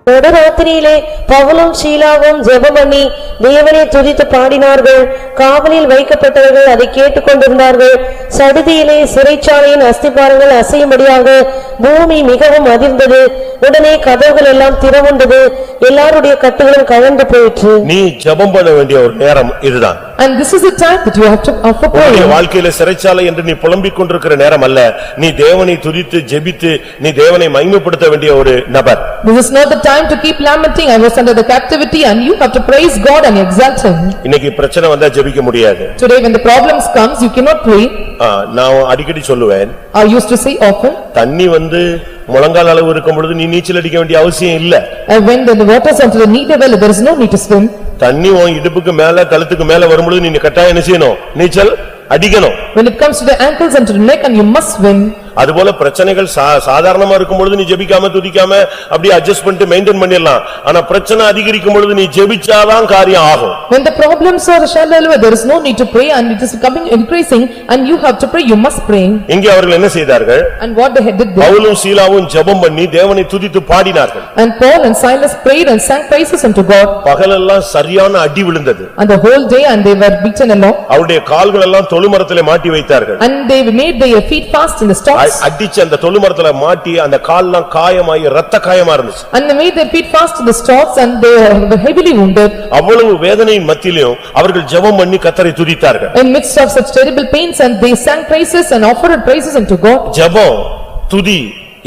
நடுராத்திரியிலே பவுலும் சீலாவும் ஜெபமண்ணி தேவனை துதித்து பாடினார்கள். காவலில் வைக்கப்பட்டவர்கள் அதை கேட்டுக்கொண்டிருந்தார்கள். சடுதியிலே சிறைச்சாலையின் அஸ்திபாரங்கள் அசையும்படியாக பூமி மிகவும் அதிர்ந்தது. உடனே கதவுகள் எல்லாம் திறவுண்டது. எல்லாருடைய கட்டுகளும் கழண்டு போயிற்று. நீ ஜெபம் பண்ண வேண்டிய ஒரு நேரம் இதுதான். And this is the time that you have to offer prayer. உன்னுடைய வாழ்க்கையில சிறைச்சாலை என்று நீ புலம்பிக் கொண்டிருக்கிற நேரம் அல்ல. நீ தேவனை துதித்து ஜெபித்து நீ தேவனை மகிமைப்படுத்த வேண்டிய ஒரு நபர். This is not the time to keep lamenting. I was under the captivity and you have to praise God and exalt him. இன்னைக்கு பிரச்சனை வந்தா ஜெபிக்க முடியாது. Today when the problems comes you cannot pray. நான் அடிக்கடி சொல்லுவேன். I used to say often. தண்ணி வந்து முழங்கால் அளவு இருக்கும் பொழுது நீ நீச்சல் அடிக்க வேண்டிய அவசியம் இல்ல. And when the waters unto the knee level there is no need to swim. தண்ணி உன் இடுப்புக்கு மேல கழுத்துக்கு மேல வரும்பொழுது நீ கட்டாயம் என்ன செய்யணும்? நீச்சல் அடிக்கணும். When it comes to the ankles and to the neck and you must swim. அதுபோல பிரச்சனைகள் சாதாரணமா இருக்கும் பொழுது நீ ஜெபிக்காம துதிக்காம அப்படி அட்ஜஸ்ட் பண்ணிட்டு மெயின்டைன் பண்ணிடலாம். ஆனா பிரச்சனை அதிகரிக்கும் பொழுது நீ ஜெபிச்சாதான் காரியம் ஆகும். When the problems are shallow there is no need to pray and it is coming increasing and you have to pray, you must pray. இங்கே அவர்கள் என்ன செய்தார்கள்? And what they did there? பவுலும் சீலாவும் ஜெபம் பண்ணி தேவனை துதித்து பாடினார்கள். And Paul and Silas prayed and sang praises unto God. பகலெல்லாம் சரியான அடி விழுந்தது. And the whole day and they were beaten along. அவருடைய கால்கள் எல்லாம் தொழுமரத்திலே மாட்டி வைத்தார்கள். And they made their feet fast in the stocks. அடிச்சு அந்த தொழுமரத்துல மாட்டி அந்த கால்லாம் காயமாயி இரத்த காயமா இருந்துச்சு. And they made their feet fast to the stocks and they were heavily wounded. அவ்வளவு வேதனையின் மத்தியிலும் அவர்கள் ஜெபம் பண்ணி கர்த்தரை துதித்தார்கள். In midst of such terrible pains and they sang praises and offered praises unto God. ஜெபம் துதி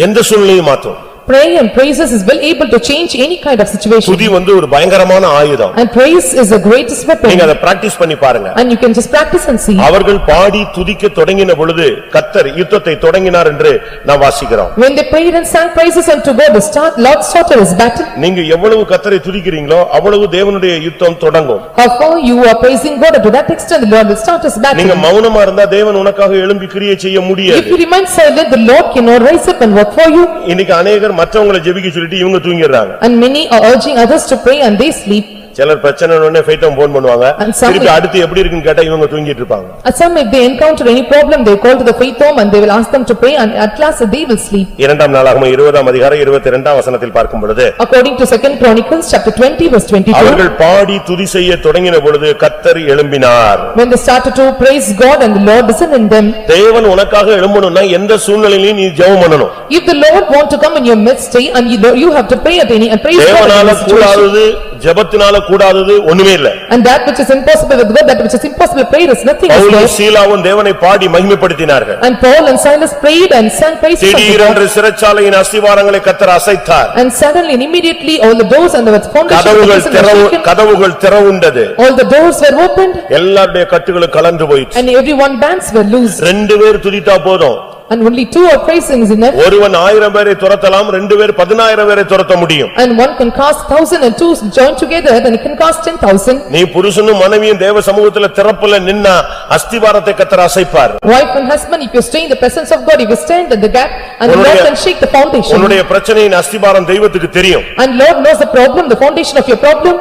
எந்த சூழ்நிலையை மாற்றும். Prayer and praises is well able to change any kind of situation. துதி வந்து ஒரு பயங்கரமான ஆயுதம். And praise is the greatest weapon. நீங்க அதை பிராக்டீஸ் பண்ணி பாருங்க. And you can just practice and see. அவர்கள் பாடி துதிக்க தொடங்கின பொழுது கர்த்தர் யுத்தத்தை தொடங்கினார் என்று நாம் வாசிக்கிறோம். When they prayed and sang praises unto God, the Lord started his battle. நீங்க எவ்வளவு கர்த்தரை துதிக்கிறீங்களோ அவ்வளவு தேவனுடைய யுத்தம் தொடங்கும். How far you are praising God, to that extent the Lord will start his battle. நீங்க மௌனமா இருந்தா தேவன் உனக்காக எழும்பி கிரியை செய்ய முடியாது. If you remain silent, the Lord cannot rise up and work for you. இன்னைக்கு अनेகர் மற்றவங்களை ஜெபிக்க சொல்லிட்டு இவங்க தூங்கிடுறாங்க. And many are urging others to pray and they sleep. சிலர் பிரச்சனை உடனே ஃபைட்டம் போன் பண்ணுவாங்க. திருப்பி அடுத்து எப்படி இருக்குன்னு கேட்டா இவங்க தூங்கிட்டு இருப்பாங்க. And some if they encounter any problem they call to the faith home and they will ask them to pray and at last they will sleep. இரண்டாம் நாளாகமம் 20ஆம் அதிகாரம் 22ஆம் வசனத்தில் பார்க்கும் பொழுது According to 2 Chronicles chapter 20 verse 22. அவர்கள் பாடி துதி செய்ய தொடங்கின பொழுது கர்த்தர் எழும்பினார். When they started to praise God and the Lord listened in them. தேவன் உனக்காக எழும்பணும்னா எந்த சூழ்நிலையிலும் நீ ஜெபம் பண்ணணும். If the Lord want to come in your midst and you have to pray at any and praise God. தேவனால கூடாதது ஜெபத்தினால கூடாதது ஒண்ணுமே இல்ல. And that which is impossible with God, that which is impossible prayer is nothing. பவுலும் சீலாவும் தேவனை பாடி மகிமைப்படுத்தினார்கள். And Paul and Silas prayed and sang praises unto God. திடீரென்று சிறைச்சாலையின் அஸ்திவாரங்களை கர்த்தர் அசைத்தார். And suddenly and immediately all the doors and the foundation கதவுகள் திறவுண்டது. all the doors were opened. எல்லாருடைய கட்டுகளும் கலந்து போயிற்று. And everyone bands were loosed. ரெண்டு பேர் துதித்தா போதும். And only two are praising is enough. ஒருவன் 1000 பேரை துரத்தலாம், ரெண்டு பேர் 10000 பேரை துரத்த முடியும். And one can cast 1000 and two join together then it can cast 10,000. நீ புருஷனும் மனைவியும் தேவ சமூகத்துல திறப்புல நின்னா அஸ்திவாரத்தை கர்த்தர் அசைப்பார். Wife and husband, if you stay in the presence of God, you will stand at the gap and the Lord can shake the foundation. உன்னுடைய பிரச்சனையின் அஸ்திவாரம் தெய்வத்துக்கு தெரியும். And Lord knows the problem, the foundation of your problem.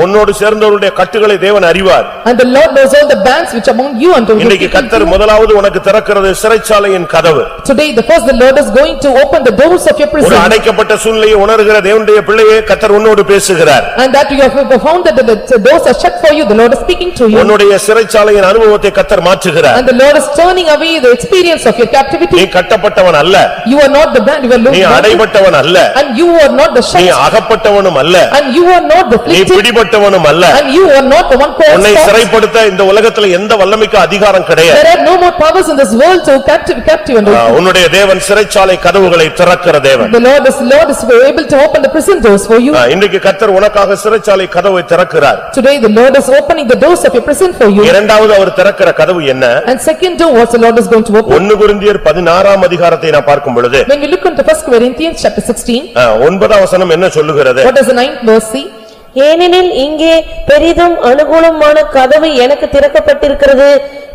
உன்னோடு சேர்ந்தவருடைய கட்டுகளை தேவன் அறிவார். And the Lord knows all the bands which among you and to இன்னைக்கு கர்த்தர் முதலாவது உனக்கு திறக்கிறது சிறைச்சாலையின் கதவு. Today the first the Lord is going to open the doors of your prison. ஒரு அடைக்கப்பட்ட சூழ்நிலையை உணர்கிற தேவனுடைய பிள்ளையே கர்த்தர் உன்னோடு பேசுகிறார். And that you have found that the doors are shut for you, the Lord is speaking to you. உன்னுடைய சிறைச்சாலையின் அனுபவத்தை கர்த்தர் மாற்றுகிறார். And the Lord is turning away the experience of your captivity. நீ கட்டப்பட்டவன் அல்ல. You are not the band, you are loose. நீ அடைபட்டவன் அல்ல. And you are not the shut. நீ அகப்பட்டவனும் அல்ல. And you are not the நீ afflicted. பிடிபட்டவனும் அல்ல. And you are not the one called. உன்னை சிறைப்படுத்த இந்த உலகத்துல எந்த வல்லமைக்கு அதிகாரம் கிடையாது. There are no more powers in this world to captive and உன்னுடைய தேவன் சிறைச்சாலை கதவுகளை திறக்கிற தேவன். The Lord is able to open the prison doors for you. இன்றைக்கு கர்த்தர் உனக்காக சிறைச்சாலை கதவை திறக்கிறார். Today the Lord is opening the doors of your prison for you. இரண்டாவது அவர் திறக்கிற கதவு என்ன? And second door what the Lord is going to open. 1 கொரிந்தியர் 16ஆம் அதிகாரத்தை நான் பார்க்கும் பொழுது When we look into 1 Corinthians chapter 16. 9ஆம் வசனம் என்ன சொல்லுகிறது? What does the 9th verse say? ஏனெனில் இங்கே பெரிதும் அனுகூலமான கதவு எனக்கு திறக்கப்பட்டிருக்கிறது.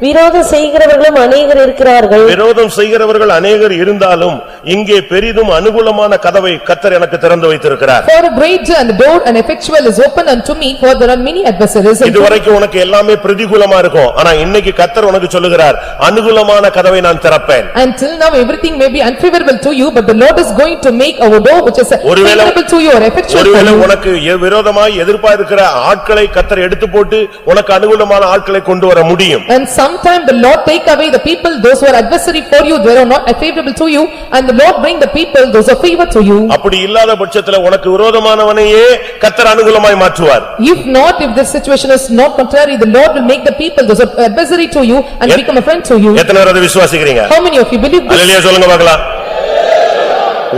விரோதம் செய்கிறவர்களும் அநேகர் இருக்கிறார்கள். விரோதம் செய்கிறவர்கள் அநேகர் இருந்தாலும் இங்கே பெரிதும் அனுகூலமான கதவை கர்த்தர் எனக்கு திறந்து வைத்திருக்கிறார். For a great and the door and effectual is open unto me, for there are many adversaries. இதுவரைக்கும் உனக்கு எல்லாமே பிரதிகூலமா இருக்கும், ஆனா இன்னைக்கு கர்த்தர் உனக்கு சொல்லுகிறார் அனுகூலமான கதவை நான் திறப்பேன். Until now everything may be unfavorable to you, but the Lord is going to make our door which is favorable to you or effectual for ஒருவேளை you. உனக்கு விரோதமாய் எதிர்பார்க்கிற ஆட்களை கர்த்தர் எடுத்து போட்டு உனக்கு அனுகூலமான ஆட்களை கொண்டு வர முடியும். And sometime the Lord take away the people, those who are adversary for you, they are not favorable to you, and the Lord bring the people, those are favor to you. அப்படி இல்லாத பட்சத்துல உனக்கு விரோதமானவனையே கர்த்தர் அனுகூலமாய் மாற்றுவார். If not, if this situation is not contrary, the Lord will make the people, those are adversary to you, and become a friend to you. எத்தனை பேர் அதை விசுவாசிக்கிறீங்க? How many of you believe this? அல்லேலூயா சொல்லுங்க பார்க்கலாம்.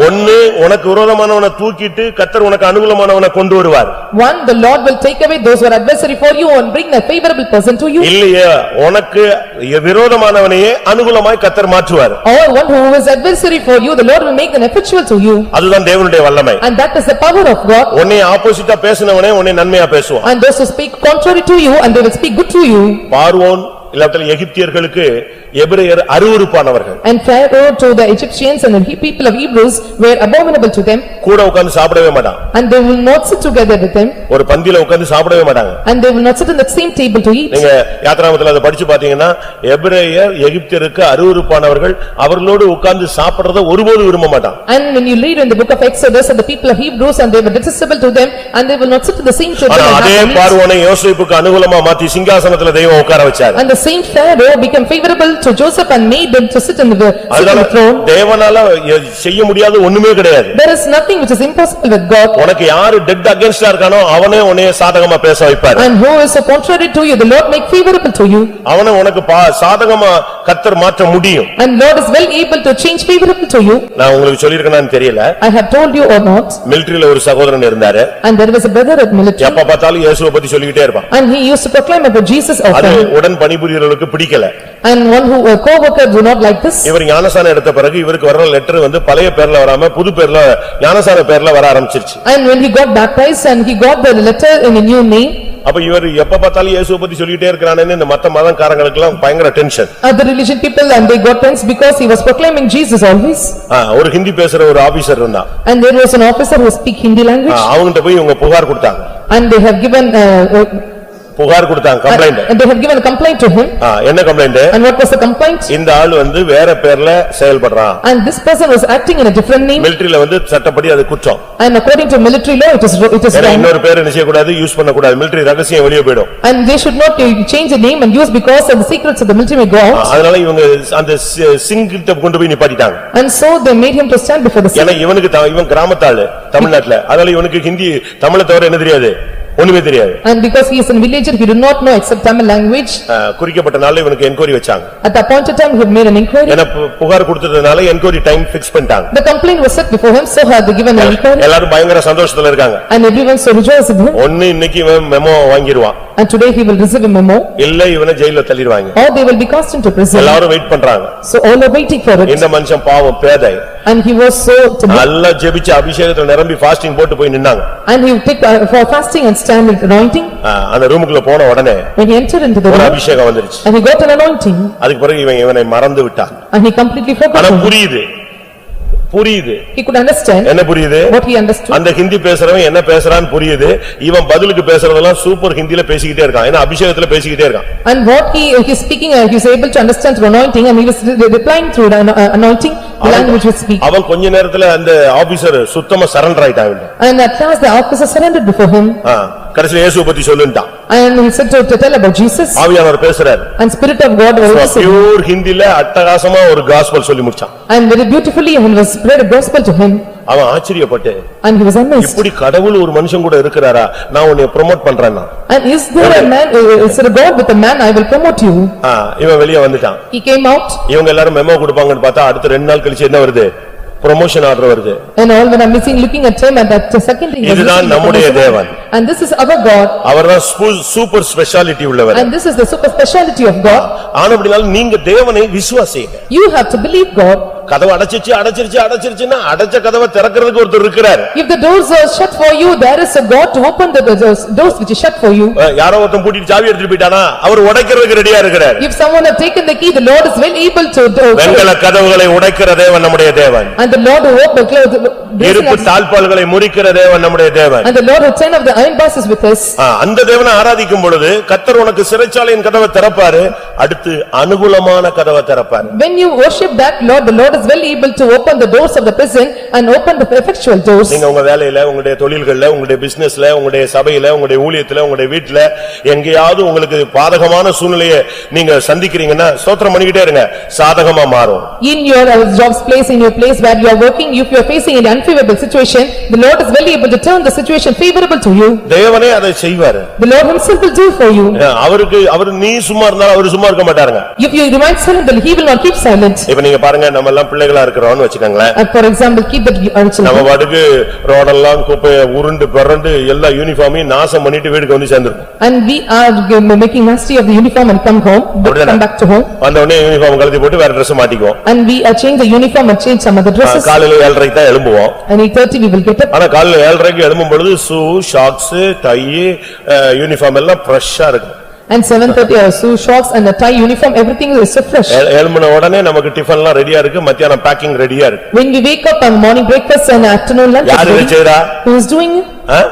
ஒன்னு உனக்கு விரோதமானவனை தூக்கிட்டு கர்த்தர் உனக்கு அனுகூலமானவனை கொண்டு வருவார். One, the Lord will take away those who are adversary for you and bring a favorable person to you. இல்லையா உனக்கு விரோதமானவனையே அனுகூலமாய் கர்த்தர் மாற்றுவார். Or one who is adversary for you, the Lord will make an effectual to you. அதுதான் தேவனுடைய வல்லமை. And that is the power of God. உன்னை ஆப்போசிட்டா பேசினவனே உன்னை நன்மையா பேசுவான். And those who speak contrary to you, and they will speak good to you. பார்வோன் இல்லாட்டல் எகிப்தியர்களுக்கு எபிரேயர் அருவருப்பானவர்கள். And Pharaoh to the Egyptians and the people of Hebrews were abominable to them. கூட உட்கார்ந்து சாப்பிடவே மாட்டாங்க. And they will not sit together with them. ஒரு பந்தியில உட்கார்ந்து சாப்பிடவே மாட்டாங்க. And they will not sit in the same table to eat. நீங்க யாத்ராகமத்துல அதை படிச்சு பாத்தீங்கன்னா எபிரேயர் எகிப்தியருக்கு அருவருப்பானவர்கள், அவர்களோடு உட்கார்ந்து சாப்பிடுறத ஒருபோதும் விரும்ப மாட்டாங்க. And when you read in the book of Exodus and the people of Hebrews, and they were detestable to them, and they will not sit in the same table. ஆனா அதே பார்வோனை யோசேப்புக்கு அனுகூலமா மாத்தி சிங்காசனத்துல தெய்வம் உட்கார வச்சார். And the same Pharaoh became favorable to Joseph and made him to sit in the throne. தேவனால செய்ய முடியாத ஒண்ணுமே கிடையாது. There is nothing which is impossible with God. உனக்கு யாரு டெட் அகைன்ஸ்டா இருக்கானோ அவனே உன்னை சாதகமா பேச வைப்பார். And who is so contrary to you, the Lord make favorable to you. அவனை உனக்கு சாதகமா கர்த்தர் மாற்ற முடியும். And Lord is well able to change favorable to you. நான் உங்களுக்கு சொல்லிருக்கேனான்னு தெரியல. I have told you or not. மிலிட்டரியில ஒரு சகோதரன் இருந்தாரு. And there was a brother at military. எப்ப பார்த்தாலும் இயேசுவை பத்தி சொல்லிட்டே இருப்பான். And he used to proclaim about Jesus often. அது உடன் பணிபுரியவர்களுக்கு பிடிக்கல. And one who a co-worker do not like this. இவர் ஞானசானம் எடுத்த பிறகு இவருக்கு வர லெட்டர் வந்து பழைய பேர்ல வராம புது பேர்ல ஞானசான பேர்ல வர ஆரம்பிச்சிருச்சு. And when he got baptized and he got the letter in a new name. அப்ப இவர் எப்ப பார்த்தாலும் இயேசுவை பத்தி சொல்லிட்டே இருக்கானேன்னு இந்த மத்த மதக்காரங்களுக்கு எல்லாம் பயங்கர tension. Other religion people and they got tense because he was proclaiming Jesus always. ஒரு ஹிந்தி பேசுற ஒரு ஆபீசர் இருந்தான். And there was an officer who speak Hindi language. அவங்கிட்ட போய் இவங்க புகார் கொடுத்தாங்க. And they have given புகார் கொடுத்தாங்க, complaint. And they have given a complaint to him. என்ன complaint? And what was the complaint? இந்த ஆள் வந்து வேற பேர்ல செயல்படுறான். And this person was acting in a different name. மிலிட்டரியில வந்து சட்டப்படி அது குற்றம். And according to military law, it is wrong. இன்னொரு பேர் என்ன செய்ய கூடாது, யூஸ் பண்ண கூடாது. மிலிட்டரி ரகசியம் வெளிய போய்டும். And they should not change the name and use because of the secrets of the military may go out. அதனால இவங்க அந்த சிங்கிட்ட கொண்டு போய் நிப்பாட்டிட்டாங்க. And so they made him to stand before the ஏன்னா இவனுக்கு இவன் கிராமத்தாளு தமிழ்நாட்டுல, அதனால இவனுக்கு ஹிந்தி தமிழை தவிர என்ன தெரியாது, ஒண்ணுமே தெரியாது. And because he is a villager, he did not know except Tamil language. குறிக்கப்பட்ட நாள்ல இவனுக்கு என்கொயரி வச்சாங்க. At the appointed time he had made an inquiry. ஏன்னா புகார் கொடுத்ததனால என்கொயரி டைம் ஃபிக்ஸ் பண்ணிட்டாங்க. The complaint was set before him, so had they given an inquiry. எல்லாரும் பயங்கர சந்தோஷத்துல இருக்காங்க. And everyone so rejoiced with him. ஒன்னு இன்னைக்கு இவன் memo வாங்கிடுவான். And today he will receive a memo. இல்ல இவனை ஜெயில்ல தள்ளிடுவாங்க. Or they will be cast into prison. எல்லாரும் வெயிட் பண்றாங்க. So all are waiting for it. இந்த மனுஷன் பாவம் பேதை. And he was so நல்லா ஜெபிச்சு அபிஷேகத்துல நிரம்பி ஃபாஸ்டிங் போட்டு போய் நின்னாங்க. And he took for fasting and stand with anointing. அந்த ரூமுக்குள்ள போன உடனே when he entered into the room, அபிஷேகம் வந்துருச்சு. and he got an anointing. அதுக்கு பிறகு இவனை மறந்து விட்டான். And he completely forgot. ஆனா புரியுது. He could understand. என்ன புரியுது? What he understood. அந்த ஹிந்தி பேசுறவன் என்ன பேசுறான்னு புரியுது. இவன் பதிலுக்கு பேசுறதெல்லாம் சூப்பர் ஹிந்தில பேசிக்கிட்டே இருக்கான். ஏன்னா அபிஷேகத்துல பேசிக்கிட்டே இருக்கான். And what he is speaking, he is able to understand through anointing, and he was replying through the anointing the language he speak. அவன் கொஞ்ச நேரத்துல அந்த ஆபீசர் சுத்தமா சரண்டர் ஆயிட்டான். And at last the officer surrendered before him. கடைசில இயேசுவை பத்தி சொல்லுன்ட்டான். And he said to tell about Jesus. ஆவியானவர் பேசுறார். And spirit of God was also. Pure ஹிந்தில அட்டகாசமா ஒரு காஸ்பல் சொல்லி முடிச்சான். And very beautifully he was spread a gospel to him. அவன் ஆச்சரியப்பட்டு, and he was amazed. இப்படி கடவுள் ஒரு மனுஷன் கூட இருக்கறாரா, நான் உன்னை ப்ரோமோட் பண்றேன்னா. And is there a man, is there a God with a man, I will promote you. இவன் வெளிய வந்துட்டான். He came out. இவங்க எல்லாரும் மெமோ கொடுப்பாங்கன்னு பார்த்தா அடுத்த 2 நாள் கழிச்சு என்ன வருது, promotion order வருது. And all when I missing looking at him, and that second thing இதுதான் நம்முடைய தேவன். And this is our God. அவர்தான் சூப்பர் ஸ்பெஷாலிட்டி உள்ளவர். And this is the super speciality of God. ஆனபடியால் நீங்க தேவனை விசுவாசிங்க. You have to believe God. கதவு அடைச்சிருச்சுன்னா அடைச்ச கதவை திறக்கிறதுக்கு ஒருத்தர் இருக்கிறார். If the doors are shut for you, there is a God to open the doors which is shut for you. யாரோ ஒருத்தன் பூட்டிட்டு சாவி எடுத்துட்டு போயிட்டானா அவர் உடைக்கிறதுக்கு ரெடியா இருக்கிறார். If someone have taken the key, the Lord is well able to வெண்கல கதவுகளை உடைக்கிற தேவன் நம்முடைய தேவன். And the Lord who open இருப்பு தாழ்பால்களை முறிக்கிற தேவன் நம்முடைய தேவன். And the Lord who turn of the iron bars is with us. அந்த தேவனை ஆராதிக்கும் பொழுது கர்த்தர் உனக்கு சிறைச்சாலையின் கதவை திறப்பாரு, அடுத்து அனுகூலமான கதவை திறப்பாரு. When you worship that Lord, the Lord is well able to open the doors of the prison and open the effectual doors. நீங்க உங்க வேலையில, உங்களுடைய தொழில்கள்ல, உங்களுடைய பிசினஸ்ல, உங்களுடைய சபையில, உங்களுடைய ஊழியத்துல, உங்களுடைய வீட்ல எங்கேயாவது உங்களுக்கு பாதகமான சூழ்நிலையை நீங்க சந்திக்கிறீங்கன்னா ஸ்தோத்திரம் பண்ணிக்கிட்டே இருங்க, சாதகமா மாறும். In your job's place, in your place where you are working, if you are facing an unfavorable situation, the Lord is well able to turn the situation favorable to you. தேவனே அதை செய்வாரு. The Lord himself will do for you. அவரு நீ சும்மா இருந்தா அவரு சும்மா இருக்க மாட்டாருங்க. If you remain silent, then he will not keep silent. இப்ப நீங்க பாருங்க, நம்ம எல்லாம் பிள்ளைகளா இருக்கிறோம்னு வெச்சுக்கங்களேன். For example, keep that children. நம்ம பாட்டுக்கு ரோடெல்லாம் குப்பையை உருண்டு பரண்டு எல்லா யூனிஃபார்மையும் நாசம் பண்ணிட்டு வீட்டுக்கு வந்து சேர்ந்துரும். And we are making nasty of the uniform and come home, come back to home. வந்த உடனே யூனிஃபார்ம் கழட்டி போட்டு வேற Dress மாட்டிக்குவோம். And we change the uniform and change some other dresses. காலையில 7:30 தான் எழும்புவோம். And 8:30 we will get up. ஆனா காலையில 7:30க்கு எழும்பும் பொழுது ஷூ, ஷார்ட்ஸ், டை, யூனிஃபார்ம் எல்லாம் ஃப்ரெஷ்ஷா இருக்கு. And 7:30 also shorts and the tie uniform, everything is so fresh. எழும்பின உடனே நமக்கு டிபன் எல்லாம் ரெடியா இருக்கு, மத்தியானம் பேக்கிங் ரெடியா இருக்கு. When we wake up on morning breakfast and afternoon lunch. யாரு செய்றா? Who is doing it?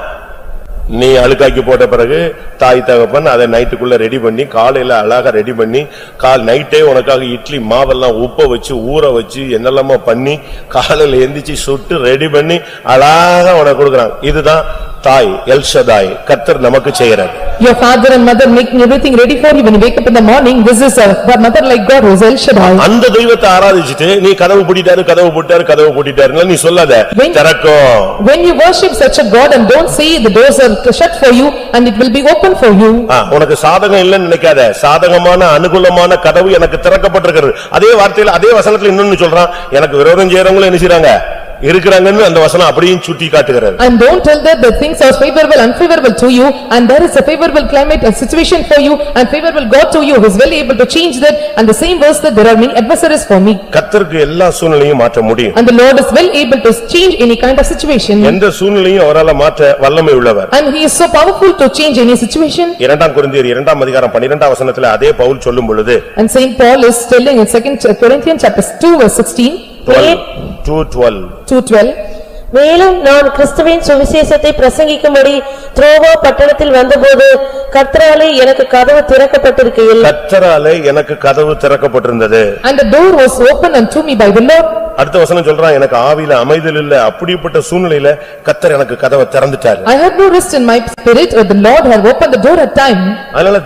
நீ அழுக்காக்கி போட்ட பிறகு தாய் தகப்பன் அதை நைட்டுக்குள்ள ரெடி பண்ணி காலையில அழகா ரெடி பண்ணி நைட்டே உனக்காக இட்லி மாவெல்லாம் உப்ப வச்சு ஊற வச்சு என்னெல்லாமோ பண்ணி காலையில எந்திரிச்சு சுட்டு ரெடி பண்ணி அழகா உனக்கு கொடுக்கறாங்க. இதுதான் தாய் எல்ஷதாய் கர்த்தர் நமக்கு செய்கிறார். Your father and mother making everything ready for you when you wake up in the morning. This is a mother like God who is El Shaddai. அந்த தெய்வத்தை ஆராதிச்சிட்டு நீ கதவு பூட்டிட்டாருன்னா நீ சொல்லாத திறக்கும். When you worship such a God and don't say the doors are shut for you and it will be open for you. உனக்கு சாதகம் இல்லன்னு நினைக்காத, சாதகமான அனுகூலமான கதவு எனக்கு திறக்கப்பட்டிருக்கிறது. அதே வார்த்தையில அதே வசனத்துல இன்னொன்னு சொல்றான், எனக்கு விரோதம் செய்யறவங்க என்ன செய்றாங்க இருக்கிறாங்கன்னு அந்த வசனம் அப்படியே சுட்டி காட்டுகிறது. And don't tell that the things are favorable unfavorable to you and there is a favorable climate and situation for you and favorable God to you who is well able to change that, and the same verse that there are many adversaries for me. கர்த்தருக்கு எல்லா சூழ்நிலையும் மாற்ற முடியும். And the Lord is well able to change any kind of situation. எந்த சூழ்நிலையும் அவரால மாற்ற வல்லமை உள்ளவர். And he is so powerful to change any situation. 2 கொரிந்தியர் 2 அதிகாரம் 12 வசனத்திலே அதே பவுல் சொல்லும் பொழுது, And Saint Paul is telling in 2 Corinthians chapter 2 verse 16. 2:12. மேலும் நான் கிறிஸ்துவின் சுவிசேஷத்தை பிரசங்கிக்கும்படி த்ரோவா பட்டணத்தில் வந்தபோது கர்த்தராலே எனக்கு கதவு திறக்கப்பட்டிருந்தது. And the door was opened unto me by the Lord. அடுத்த வசனம் சொல்றான், எனக்கு ஆவியில அமைதல் இல்ல, அப்படிப்பட்ட சூழ்நிலையில கர்த்தர் எனக்கு கதவை திறந்துட்டார். I had no rest in my spirit, but the Lord had opened the door at time. அதனால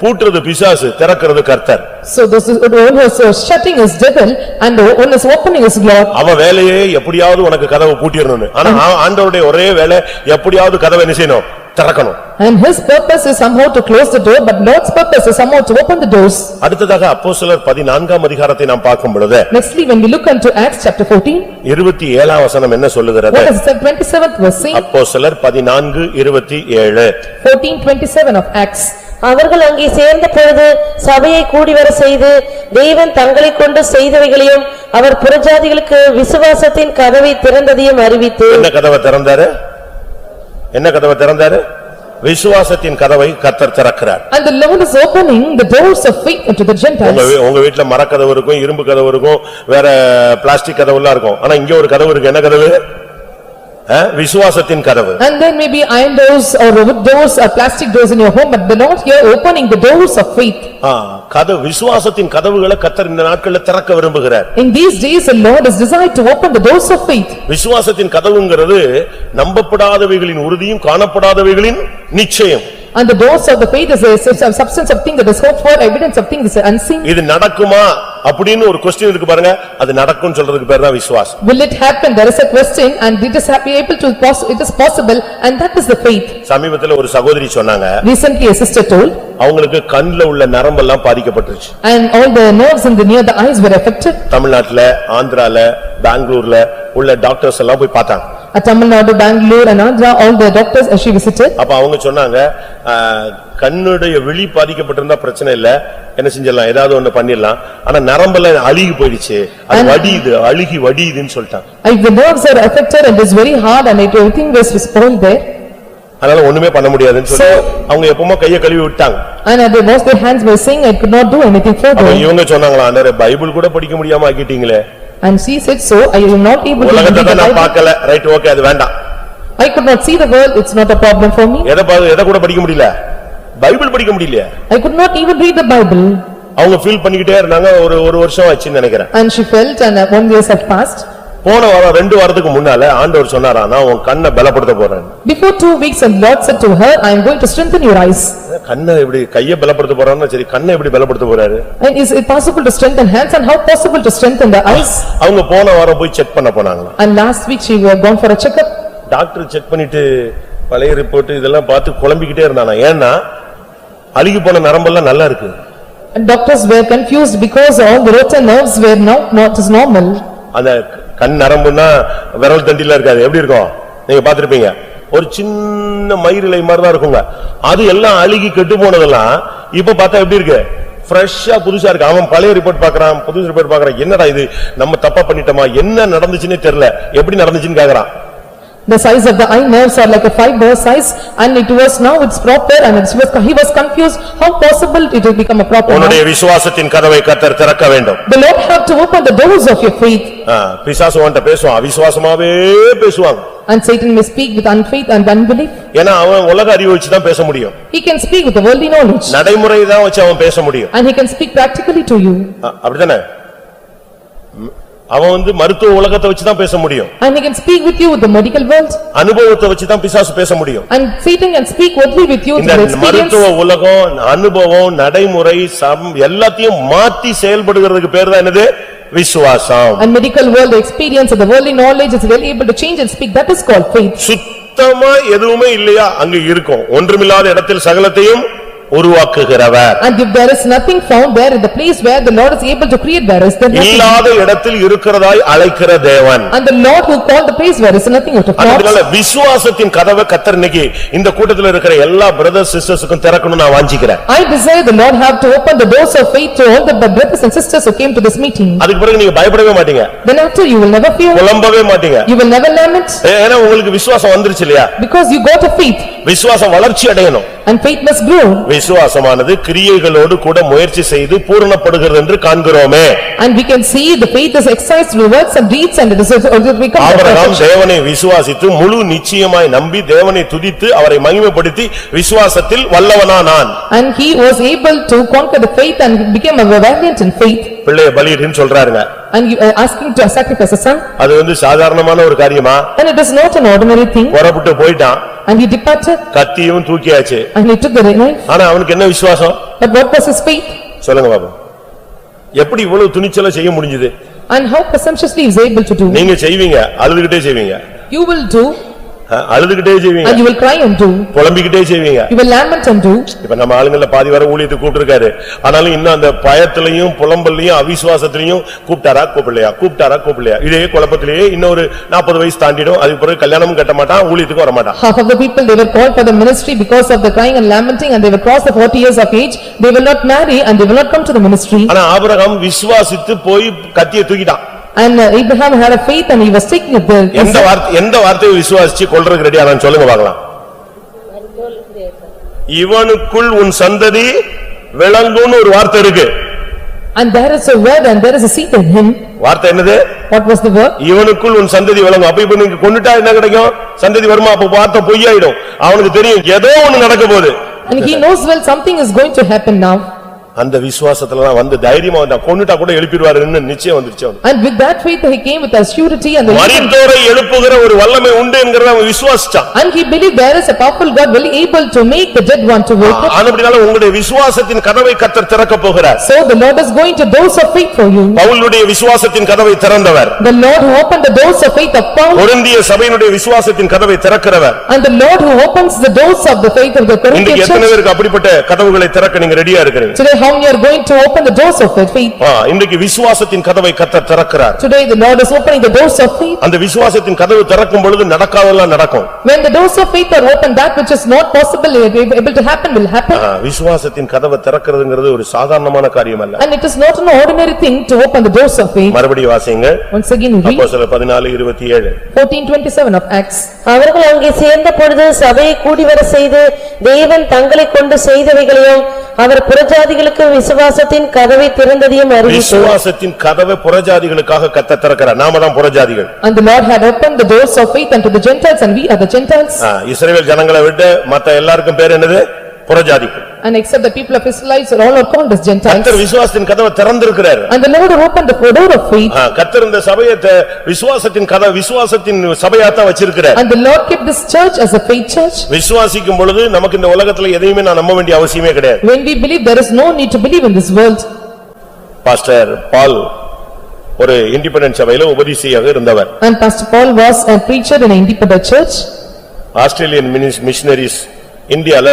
பூட்டுறது பிசாசு, திறக்கிறது கர்த்தர். So this is one who is shutting is devil and the one is opening is Lord. அவ வேலையே எப்படியாவது உனக்கு கதவை பூட்டிரணும். ஆனா ஆண்டவருடைய ஒரே வேலை எப்படியாவது கதவை என்ன செய்யணும், திறக்கணும். And his purpose is somehow to close the door, but Lord's purpose is somehow to open the doors. அடுத்ததாக அப்போஸ்தலர் 14 அதிகாரத்தை நாம் பார்க்கும் பொழுது, Nextly when we look into Acts chapter 14, 27 வசனம் என்ன சொல்லுகிறது? What does the 27th verse say? அப்போஸ்தலர் 14:27. 14:27 of Acts. அவர்கள் அங்கே சேர்ந்த பொழுது சபையை கூடிவர செய்து தேவன் தங்களைக் கொண்டு செய்தவைகளையும் அவர் புறஜாதிகளுக்கு விசுவாசத்தின் கதவை திறந்ததையும் அறிவித்து. என்ன கதவை திறந்தாரு? விசுவாசத்தின் கதவை கர்த்தர் திறக்கிறார். And the Lord is opening the doors of faith unto the Gentiles. உங்க வீட்ல மரக்கதவு இருக்கும், இரும்பு கதவு இருக்கும், வேற பிளாஸ்டிக் கதவுலாம் இருக்கும். ஆனா இங்க ஒரு கதவு இருக்கு. என்ன கதவு? விசுவாசத்தின் கதவு. And there may be iron doors or wood doors or plastic doors in your home, but the Lord here opening the doors of faith. விசுவாசத்தின் கதவுகளை கர்த்தர் இந்த நாட்களில் திறக்க விரும்புகிறார். In these days the Lord has desired to open the doors of faith. விசுவாசத்தின் கதவுங்கிறது நம்பப்படாதவைகளின் உறுதியும் காணப்படாதவைகளின் நிச்சயம். And the doors of the faith is a substance of thing that is hoped for, evidence of things that is unseen. இது நடக்குமா அப்படின்னு ஒரு question இருக்கு பாருங்க, அது நடக்கும்னு சொல்றதுக்கு பேர் தான் விசுவாசம். Will it happen? There is a question and it is able to it is possible, and that is the faith. சமீபத்துல ஒரு சகோதரி சொன்னாங்க, Recently a sister told, அவங்களுக்கு கண்ணுல உள்ள நரம்பெல்லாம் பாதிக்கப்பட்டுருச்சு. And all the nerves in the near the eyes were affected. தமிழ்நாட்டுல, ஆந்திரால, பெங்களூர்ல உள்ள டாக்டர்ஸ் எல்லாம் போய் பார்த்தாங்க. At Tamil Nadu, Bangalore and Andhra, all the doctors as she visited. அப்ப அவங்க சொன்னாங்க, கண்ணுடைய விழி பாதிக்கப்பட்டிருந்தா பிரச்சனை இல்ல, என்ன செஞ்சிடலாம், ஏதாவது ஒண்ணு பண்ணிடலாம். ஆனா நரம்பெல்லாம் அழுகி போயிடுச்சு, அது வடியுது, அழுகி வடியுதுன்னு சொல்லிட்டாங்க. If the nerves are affected and it is very hard and everything was spoiled there. அதனால ஒண்ணுமே பண்ண முடியாதுன்னு சொல்லி அவங்க எப்பவுமே கையை கழுவி விட்டாங்க. And they washed their hands by saying, I could not do anything further. இவங்க சொன்னாங்களா, அண்ணே பைபிள் கூட படிக்க முடியாம ஆக்கிட்டீங்களே. And she said, so I am not able to read the உலகத்தை நான் Bible. பார்க்கல, ரைட், ஓகே, அது வேண்டாம். I could not see the world, it's not a problem for me. எதை கூட படிக்க முடியல, பைபிள் படிக்க முடியல. I could not even read the Bible. அவங்க ஃபீல் பண்ணிக்கிட்டே இருந்தாங்க. ஒரு வருஷம் ஆச்சுன்னு நினைக்கிறேன். And she felt and 1 year had passed. போன வாரம் 2 வாரத்துக்கு முன்னால ஆண்டவர் சொன்னாரா, நான் உன் கண்ணை பலப்படுத்த போறேன். Before 2 weeks and Lord said to her, I am going to strengthen your eyes. கண்ணை எப்படி கையை பலப்படுத்த போறான்னா சரி, கண்ணை எப்படி பலப்படுத்த போறாரு? And is it possible to strengthen hands and how possible to strengthen the eyes? அவங்க போன வாரம் போய் செக் பண்ண போனாங்களா. And last week she were gone for a checkup. Doctor check பண்ணிட்டு பழைய ரிப்போர்ட் இதெல்லாம் பார்த்து குழம்பிக்கிட்டே இருந்தானா. ஏன்னா அழுகி போன நரம்பெல்லாம் நல்லா இருக்கு. And doctors were confused because all the rotten nerves were now not as normal. அந்த கண் நரம்புன்னா விரல் தண்டில இருக்காது, எப்படி இருக்கும் நீங்க பாத்திருப்பீங்க, ஒரு சின்ன மயிரிலை மாதிரி தான் இருக்குங்க. அது எல்லாம் அழுகி கெட்டு போனதெல்லாம் இப்ப பார்த்தா எப்படி இருக்கு, ஃப்ரெஷ்ஷா புதுசா இருக்கு. அவன் பழைய ரிப்போர்ட் பாக்குறான், புது ரிப்போர்ட் பாக்குறான், என்னடா இது நம்ம தப்பா பண்ணிட்டோமா, என்ன நடந்துச்சுன்னே தெரியல, எப்படி நடந்துச்சுன்னு கேக்குறான். The size of the eye nerves are like a fiber size and it was now it's proper and he was confused how possible it will become a proper. உன்னுடைய விசுவாசத்தின் கதவை கர்த்தர் திறக்க வேண்டும். The Lord have to open the doors of your faith. பிசாசு உன்கிட்ட பேசுவான், அவிசுவாசமாவே பேசுவாங்க. And Satan may speak with unfaith and unbelief. ஏன்னா அவன் உலக அறிவு வச்சு தான் பேச முடியும். He can speak with the worldly knowledge. நடைமுறை தான் வச்சு அவன் பேச முடியும். And he can speak practically to you. அப்படிதானே, அவன் மருத்துவ உலகத்தை வச்சு தான் பேச முடியும். And he can speak with you with the medical world. அனுபவத்தை வச்சு தான் பிசாசு பேச முடியும். And Satan can speak only with you through experience. மருத்துவ உலகம், அனுபவம், நடைமுறை எல்லாத்தையும் மாத்தி செயல்படுகிறதுக்கு பேர் தான் என்னது, விசுவாசம். And medical world, the experience and the worldly knowledge is really able to change and speak, that is called faith. சுத்தமா எதுவுமே இல்லையா அங்க இருக்கும், ஒன்றுமில்லாத இடத்தில் சகலத்தையும் உருவாக்குகிறவர். And if there is nothing found there in the place where the Lord is able to create, there is nothing. இல்லாத இடத்தில் இருக்கிறதாய் அழைக்கிற தேவன். And the Lord who called the place where is nothing out of God. அதனால விசுவாசத்தின் கதவை கர்த்தர் இன்னைக்கு இந்த கூட்டத்தில் இருக்கிற எல்லா பிரதர்ஸ் சிஸ்டர்ஸ்க்கும் திறக்கணும்னு நான் வாஞ்சிக்கிறேன். I desire the Lord have to open the doors of faith to all the brothers and sisters who came to this meeting. அதுக்கு பிறகு நீங்க பயப்படவே மாட்டீங்க. Then after you will never fear. புலம்பவே மாட்டீங்க. You will never lament. ஏன்னா உங்களுக்கு விசுவாசம் வந்துருச்சு இல்லையா? Because you got a faith. விசுவாசம் வளர்ச்சி அடையணும். And faith must grow. விசுவாசமானது கிரியைகளோடு கூட முயற்சி செய்து பூரணப்படுகிறது என்று காண்கிறோமே. And we can see the faith is exercised through works and deeds and it is become. Abraham தேவனை விசுவாசித்து முழு நிச்சயமாய் நம்பி தேவனை துதித்து அவரை மகிமைப்படுத்தி விசுவாசத்தில் வல்லவனானான். And he was able to conquer the faith and became a valiant in faith. பிள்ளையை பலியிடுன்னு சொல்றாருங்க. And you are asking to sacrifice a son. அது சாதாரணமான ஒரு காரியமா? And it is not an ordinary thing. புறப்பட்டு போயிட்டான். And he departed. கத்தியும் தூக்கியாச்சு. And he took the knife. ஆனா அவனுக்கு என்ன விசுவாசம்? But what was his faith? சொல்லுங்க பாப்பா, எப்படி இவ்வளவு துணிச்சலா செய்ய முடிஞ்சது? And how presumptuously he was able to do? நீங்க செய்வீங்க, அழுதுகிட்டே செய்வீங்க. You will do. அழுதுகிட்டே செய்வீங்க. And you will cry and do. புலம்பிக்கிட்டே செய்வீங்க. You will lament and do. இப்ப நம்ம ஆளுங்கள பாதி வரை ஊழியத்துக்கு கூப்பிட்டிருக்காரு. ஆனாலும் இன்னும் அந்த பயத்திலையும் புலம்பல்லையும் அவிசுவாசத்திலையும் கூப்பிட்டாரா இதே குழப்பத்திலேயே இன்னொரு 40 வயசு தாண்டிடும். அதுக்கு பிறகு கல்யாணமும் கட்ட மாட்டான், ஊழியத்துக்கு வர மாட்டான். Half of the people they were called for the ministry because of the crying and lamenting and they will cross the 40 years of age. They will not marry and they will not come to the ministry. ஆனா Abraham விசுவாசித்து போய் கத்தியை தூக்கிட்டான். And Abraham had a faith and he was taking it there. எந்த வார்த்தையை விசுவாசிச்சு கொல்றதுக்கு ரெடியா நான் சொல்லுங்க பார்க்கலாம். இவனுக்குள் உன் சந்ததி விளங்கும்னு ஒரு வார்த்தை இருக்கு. And there is a word and there is a seed in him. வார்த்தை என்னது? What was the word? இவனுக்குள் உன் சந்ததி விளங்கும். அப்ப இப்ப நீங்க கொன்னுட்டா என்ன கிடைக்கும்? சந்ததி வருமா? அப்ப வார்த்தை பொய்யாயிடும். அவனுக்கு தெரியும் ஏதோ ஒன்னு நடக்க போகுது. And he knows well something is going to happen now. அந்த விசுவாசத்துல தான் தைரியமா வந்தான். கொன்னுட்டா கூட எழுப்பிடுவாருன்னு நிச்சயம் வந்துருச்சு. And with that faith he came with a surety and மரித்தோரை எழுப்புகிற ஒரு வல்லமை உண்டு என்கிறத அவன் விசுவாசிச்சான். And he believed there is a powerful God will able to make the dead one to wake up. ஆனபடியால உங்களுடைய விசுவாசத்தின் கதவை கர்த்தர் திறக்க போகிறார். So the Lord is going to doors of faith for you. பவுலுடைய விசுவாசத்தின் கதவை திறந்தவர். The Lord who opened the doors of faith of Paul. கொரிந்திய சபையினுடைய விசுவாசத்தின் கதவை திறக்கிறவர். And the Lord who opens the doors of the faith of the Corinthian church. எத்தனை பேருக்கு அப்படிப்பட்ட கதவுகளை திறக்க நீங்க ரெடியா இருக்கீங்க? Today how you are going to open the doors of faith. இன்றைக்கு விசுவாசத்தின் கதவை கர்த்தர் திறக்கிறார். Today the Lord is opening the doors of faith. அந்த விசுவாசத்தின் கதவு திறக்கும் பொழுது நடக்காதெல்லாம் நடக்கும். When the doors of faith are opened, that which is not possible able to happen will happen. விசுவாசத்தின் கதவை திறக்கிறதுங்கிறது ஒரு சாதாரணமான காரியம் அல்ல. And it is not an ordinary thing to open the doors of faith. மறுபடியும் வாசிங்க. Once again read அப்போஸ்தலர் 14:27. 14:27 of Acts. அவர்கள் அங்கே சேர்ந்த பொழுது சபையை கூடிவர செய்து தேவன் தங்களைக் கொண்டு செய்தவைகளையும் அவர் புறஜாதிகளுக்கு விசுவாசத்தின் கதவை திறந்ததையும் அறிவித்தார். விசுவாசத்தின் கதவை புறஜாதிகளுக்காக கர்த்தர் திறக்கிறார். நாம தான் புறஜாதிகள். And the Lord had opened the doors of faith unto the Gentiles, and we are the Gentiles. இஸ்ரவேல் ஜனங்களை விட்டு மத்த எல்லாருக்கும் பேர் என்னது? புறஜாதிகள். And except the people of Israel are all called as Gentiles. கர்த்தர் விசுவாசத்தின் கதவை திறந்திருக்கிறார். And the Lord opened the door of faith. கர்த்தர் இந்த சபையை விசுவாசத்தின் கதவை விசுவாசத்தின் சபையாத்தான் வச்சிருக்கிறார். And the Lord kept this church as a faith church. விசுவாசிக்கும் பொழுது நமக்கு இந்த உலகத்துல எதையுமே நான் நம்ப வேண்டிய அவசியமே கிடையாது. When we believe, there is no need to believe in this world. Pastor பால் ஒரு இண்டிபெண்டன்ட் சபையில உபதேசியாக இருந்தவர். And Pastor Paul was a preacher in an independent church. Australian missionaries இந்தியால